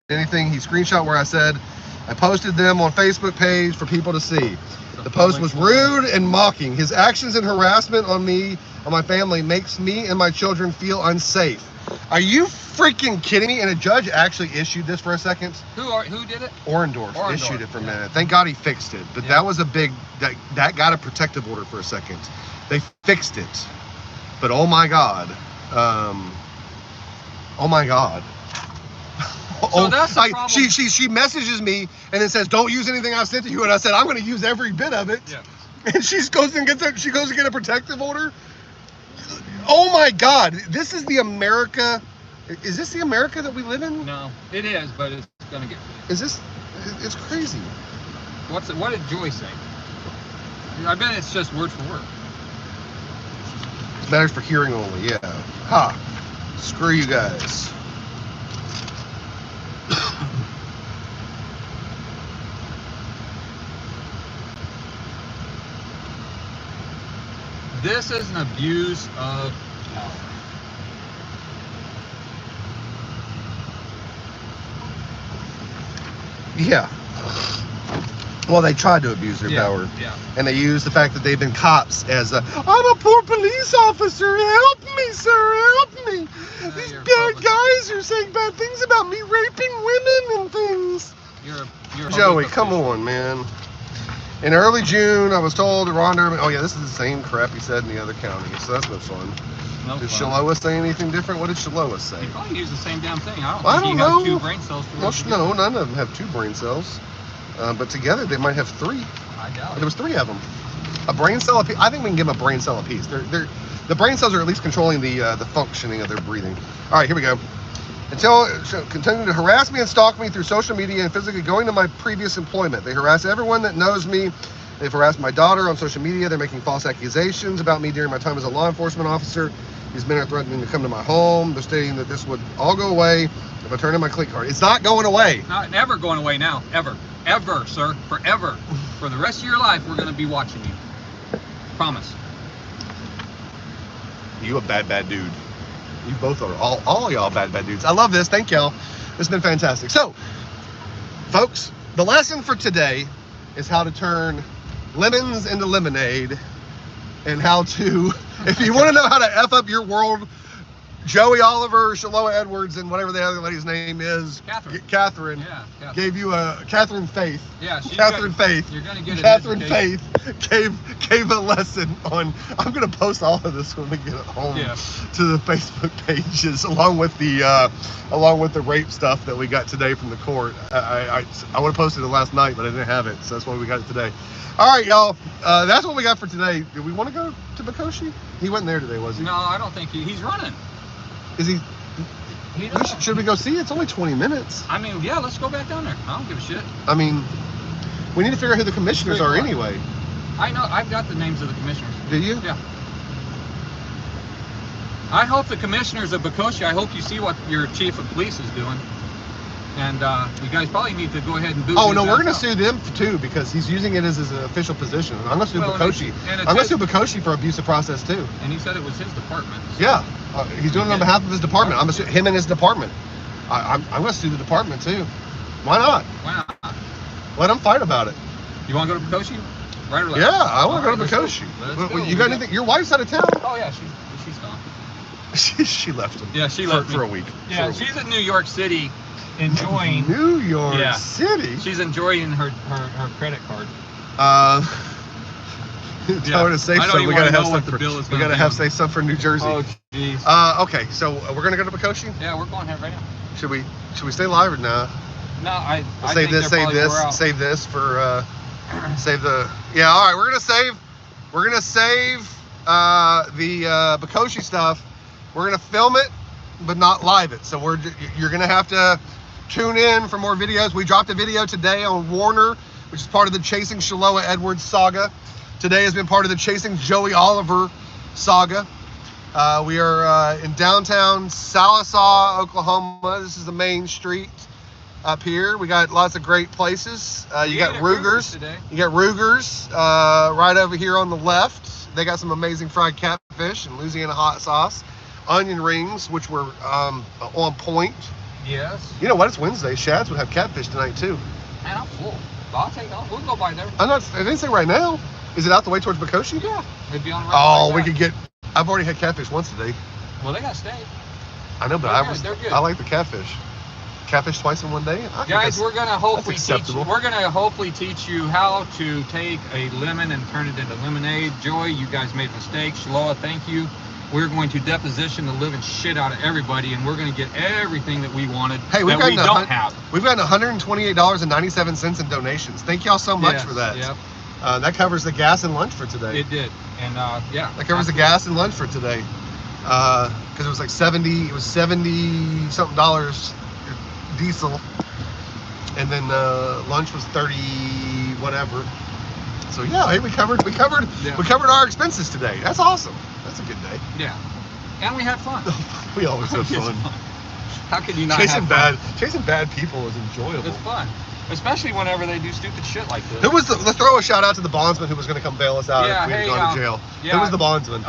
anything. He screenshot where I said I posted them on Facebook page for people to see. The post was rude and mocking. His actions and harassment on me, on my family, makes me and my children feel unsafe. Are you freaking kidding me? And a judge actually issued this for a second. Who did it? Orendorff issued it for a yeah. minute. Thank God he fixed it. But Yeah. that was a big, that got a protective order for a second. They fixed it. But oh my God. Oh my God. So that's the like, problem. she messages me and then says, don't use anything I sent to you. And I said, I'm going to use every bit of it. Yeah. And she goes to get a protective order. Oh my God. This is the America. Is this the America that we live in? No, it is, but it's gonna get. Is this? It's crazy. What did Joy say? I bet it's just word for word. Matters for hearing only, yeah. Ha. Screw you guys. This is an abuse of power. Yeah. Well, they tried to abuse their power. Yeah. And they used the fact that they've been cops as a, I'm a poor police officer. Help me, sir. Help me. These you're bad public. guys are saying bad things about me raping women and things. You're a Joey, public come official. on, man. In early June, I was told Rhonda. Oh yeah, this is the same crap he said in the other county, so that's no fun. No Did fun. Shaloa say anything different? What did Shaloa say? He probably used the same damn thing. I don't I think don't he know. has 2 brain cells. No, none of them have 2 brain cells, but together they might have 3. I doubt There it. was 3 of them. A brain cell apiece. I think we can give them a brain cell apiece. The brain cells are at least controlling the functioning of their breathing. All right, here we go. Until continue to harass me and stalk me through social media and physically going to my previous employment. They harass everyone that knows me. They've harassed my daughter on social media. They're making false accusations about me during my time as a law enforcement officer. These men are threatening to come to my home. They're stating that this would all go away if I turn in my click card. It's not going away. Not never going away now. Ever, sir. Forever. For the rest of your life, we're going to be watching you. Promise. You a bad dude. You both are. All y'all bad dudes. I love this. Thank y'all. This has been fantastic. So, folks, the lesson for today is how to turn lemons into lemonade, and how to, if you want to know how to F up your world, Joey Oliver, Shaloa Edwards, and whatever the other lady's name is, Catherine, Yeah. Catherine. gave you a, Catherine Faith. Yeah. Catherine Faith. You're going to get Catherine an education. Faith gave a lesson on. I'm gonna post all of this when we get it home Yeah. to the Facebook pages, along with the rape stuff that we got today from the court. I would have posted it last night, but I didn't have it, so that's why we got it today. All right, y'all. That's what we got for today. Do we want to go to Bokoshe? He wasn't there today, was he? No, I don't think he's running. Is he? He Should we go see? It's only 20 minutes. I mean, yeah, let's go back down there. I don't give a shit. I mean, we need to figure out who the commissioners are anyway. I know. I've got the names of the commissioners. Do you? Yeah. I hope the commissioners of Bokoshe, I hope you see what your chief of police is doing. And you guys probably need to go ahead and boot Oh his no, we're ass gonna out. sue them too because he's using it as his official position. I'm gonna sue Well, Bokoshe. and I'm gonna sue Bokoshe for abusive process too. And he said it was his department. so- Yeah, he's doing it on behalf of his department. I'm gonna sue him and his department. I'm gonna sue the department too. Why not? Why not? Let them fight about it. You want to go to Bokoshe? Right or left? Yeah, I want to All go to right, Bokoshe. let's go. You got anything? Your wife's out of town. Oh yeah, she's gone. she left him. Yeah, she for, left me. for a week. Yeah, she's in New York City, enjoying. New York Yeah. City. She's enjoying her credit card. Tell her to save I don't some. even We gotta wanna have know some what the for. bill is We gonna gotta be have on. save some for New Jersey. Oh jeez. Okay, so we're gonna go to Bokoshe. Yeah, we're going here right now. Should we stay live or no? No, I Save think this, they're save probably this, wore out. save this for save the. Yeah, all right. We're gonna save the Bokoshe stuff. We're gonna film it, but not live it. So you're gonna have to tune in for more videos. We dropped a video today on Warner, which is part of the Chasing Shaloa Edwards saga. Today has been part of the Chasing Joey Oliver saga. We are in downtown Sallisaw, Oklahoma. This is the main street up here. We got lots of great places. You got Ruger's. today. You got Ruger's right over here on the left. They got some amazing fried catfish and Louisiana hot sauce. Onion rings, which were on point. Yes. You know what? It's Wednesday. Shad's would have catfish tonight too. Man, I'm full. We'll go by there. I didn't say right now. Is it out the way towards Bokoshe? Yeah. It'd be on the Oh, right we side. could get. I've already had catfish once today. Well, they got steak. I know, but They're good. I like the catfish. Catfish twice in one day. Guys, we're gonna hopefully acceptable. teach you how to take a lemon and turn it into lemonade. Joey, you guys made mistakes. Shaloa, thank you. We're going to deposition the living shit out of everybody, and we're going to get everything that we wanted that we don't have. We've gotten $128.97 in donations. Thank y'all so much for that. Yep. That covers the gas and lunch for today. It did, and yeah. That covers the gas and lunch for today. Because it was like 70 something dollars diesel, and then lunch was 30 whatever. So yeah, hey, we covered our expenses today. That's awesome. That's a good day. Yeah, and we had fun. We always have fun. How could you not have fun? Chasing bad people is enjoyable. It's fun, especially whenever they do stupid shit like this. Let's throw a shout out to the bondsman who was going to come bail us out if we had gone to jail. Yeah, Who was the bondsman?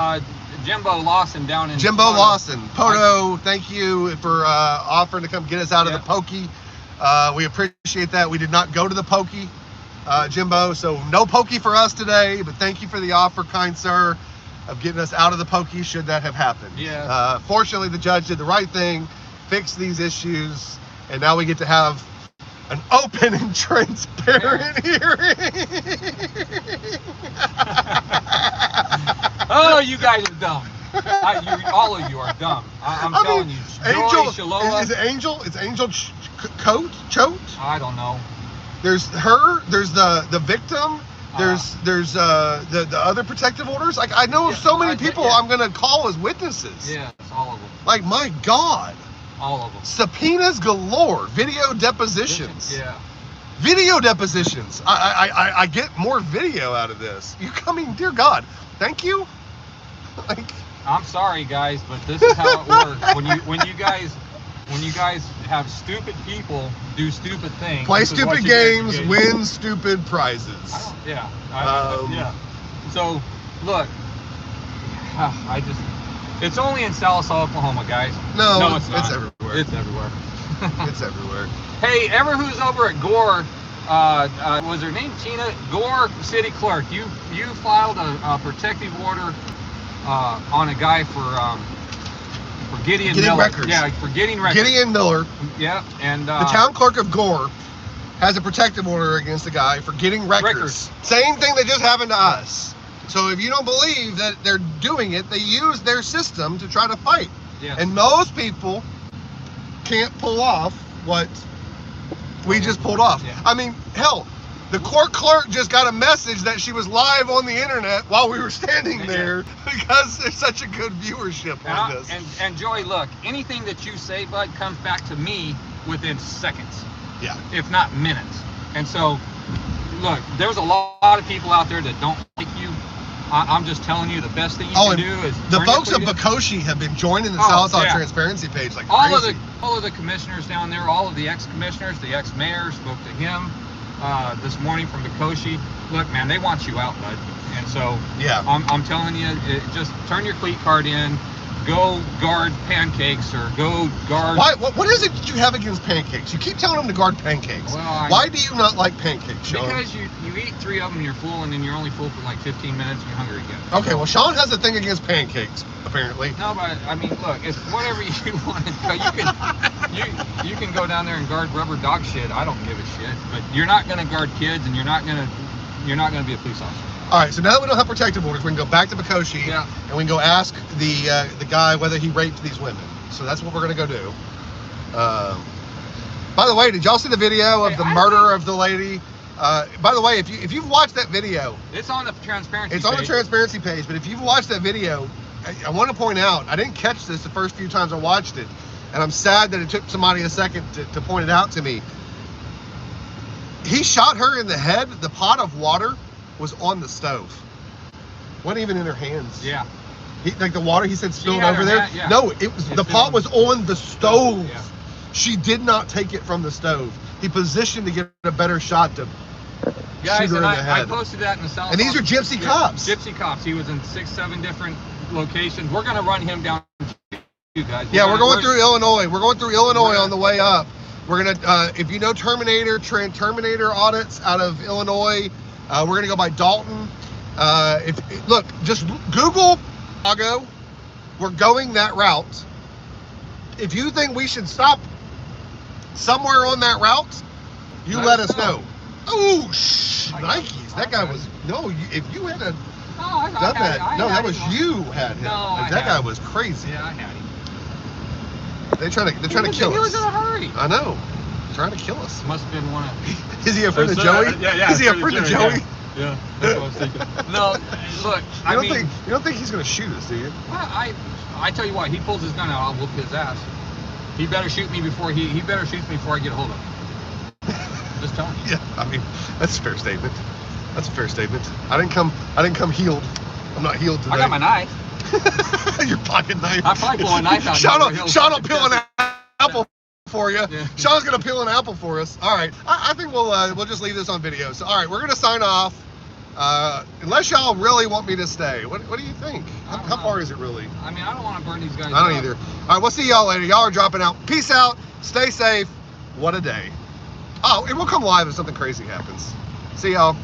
Jimbo Lawson down in Jimbo Lawson. Poto, thank you for offering to come get us out of the pokey. We appreciate that. We did not go to the pokey, Jimbo, so no pokey for us today, but thank you for the offer, kind sir, of getting us out of the pokey should that have happened. Yeah. Fortunately, the judge did the right thing, fixed these issues, and now we get to have an open and transparent hearing. Oh, you guys are dumb. All of you are dumb. I'm telling you. Angel, Shaloa, is it Angel? It's Angel Choate? I don't know. There's her. There's the victim. There's the other protective orders. Like I know of so many people I'm gonna call as witnesses. Yes, all of them. Like my God. All of them. Subpoenas galore. Video depositions. Yeah. Video depositions. I get more video out of this. You coming, dear God. Thank you. Like, I'm sorry, guys, but this is how it works. When you guys have stupid people do stupid things, play stupid games, win stupid prizes. Yeah. So, look, it's only in Sallisaw, Oklahoma, guys. No, it's not. It's everywhere. It's everywhere. It's everywhere. Hey, who's over at Gore? Was her name Tina? Gore City Clerk. You filed a protective order on a guy for Gideon Miller. Records. Yeah, for getting records. Gideon Miller. Yeah, and the town clerk of Gore has a protective order against the guy for getting records. Same thing that just happened to us. So if you don't believe that they're doing it, they use their system to try to fight. Yeah. And most people can't pull off what we just pulled off. Yeah. I mean, hell, the court clerk just got a message that she was live on the internet while we were standing there because there's such a good viewership on this. And Joey, look, anything that you say, bud, comes back to me within seconds. Yeah. If not minutes. And so, look, there's a lot of people out there that don't like you. I'm just telling you the best thing you can do is the folks at Bokoshe have been joining the Sallisaw transparency page like crazy. All of the commissioners down there, all of the ex-commissioners, the ex-mayor, spoke to him this morning from Bokoshe. Look, man, they want you out, bud. And so I'm telling you, just turn your cleat card in, go guard pancakes or go guard. What is it that you have against pancakes? You keep telling them to guard pancakes. Well, why do you not like pancakes, Sean? Because you eat 3 of them, you're full, and then you're only full for like 15 minutes, and you're hungry again. Okay, well, Sean has a thing against pancakes, apparently. No, but I mean, look, it's whatever you want to go. You can go down there and guard rubber dog shit. I don't give a shit. But you're not gonna guard kids, and you're not gonna be a police officer. All right, so now that we don't have protective orders, we can go back to Bokoshe and we can go ask the guy whether he raped these women. So that's what we're gonna go do. By the way, did y'all see the video of the murder of the lady? By the way, if you've watched that video, it's on the transparency. It's on the transparency page. But if you've watched that video, I want to point out, I didn't catch this the first few times I watched it, and I'm sad that it took somebody a second to point it out to me. He shot her in the head. The pot of water was on the stove. Wasn't even in her hands. Yeah. Like the water, he said, spilled over there. No, it was the pot was on the stove. Yeah. She did not take it from the stove. He positioned to get a better shot to shoot her in the head. I posted that in the South. And these are gypsy cops. Gypsy cops. He was in 6-7 different locations. We're gonna run him down. You guys. We're going through Illinois. We're going through Illinois on the way up. We're gonna, if you know Terminator audits out of Illinois, we're gonna go by Dalton. Look, just Google Chicago. We're going that route. If you think we should stop somewhere on that route, you let us know. Oh, Nikes. That guy was if you had done that, no, that was you had him. No, that guy was crazy. Yeah, I had him. They're trying to kill us. He was in a hurry. I know. Trying to kill us. Must have been one of. Is he a friend of Joey? Yeah. Is he a friend of Joey? Yeah, that's what I was thinking. No, look. You don't think he's gonna shoot us, do you? I tell you what. He pulls his gun out, I'll whoop his ass. He better shoot me before he better shoot me before I get a hold of him. Just telling you. Yeah, I mean that's a fair statement. That's a fair statement. I didn't come healed. I'm not healed today. I got my knife. Your pocket knife. I probably pull a knife out. Sean will peel an apple for you. Yeah. Sean's gonna peel an apple for us. All right. I think we'll just leave this on video. So all right, we're gonna sign off. Unless y'all really want me to stay. What do you think? How far is it really? I mean, I don't want to burn these guys. I don't either. All right, we'll see y'all later. Y'all are dropping out. Peace out. Stay safe. What a day. Oh, and we'll come live if something crazy happens. See y'all.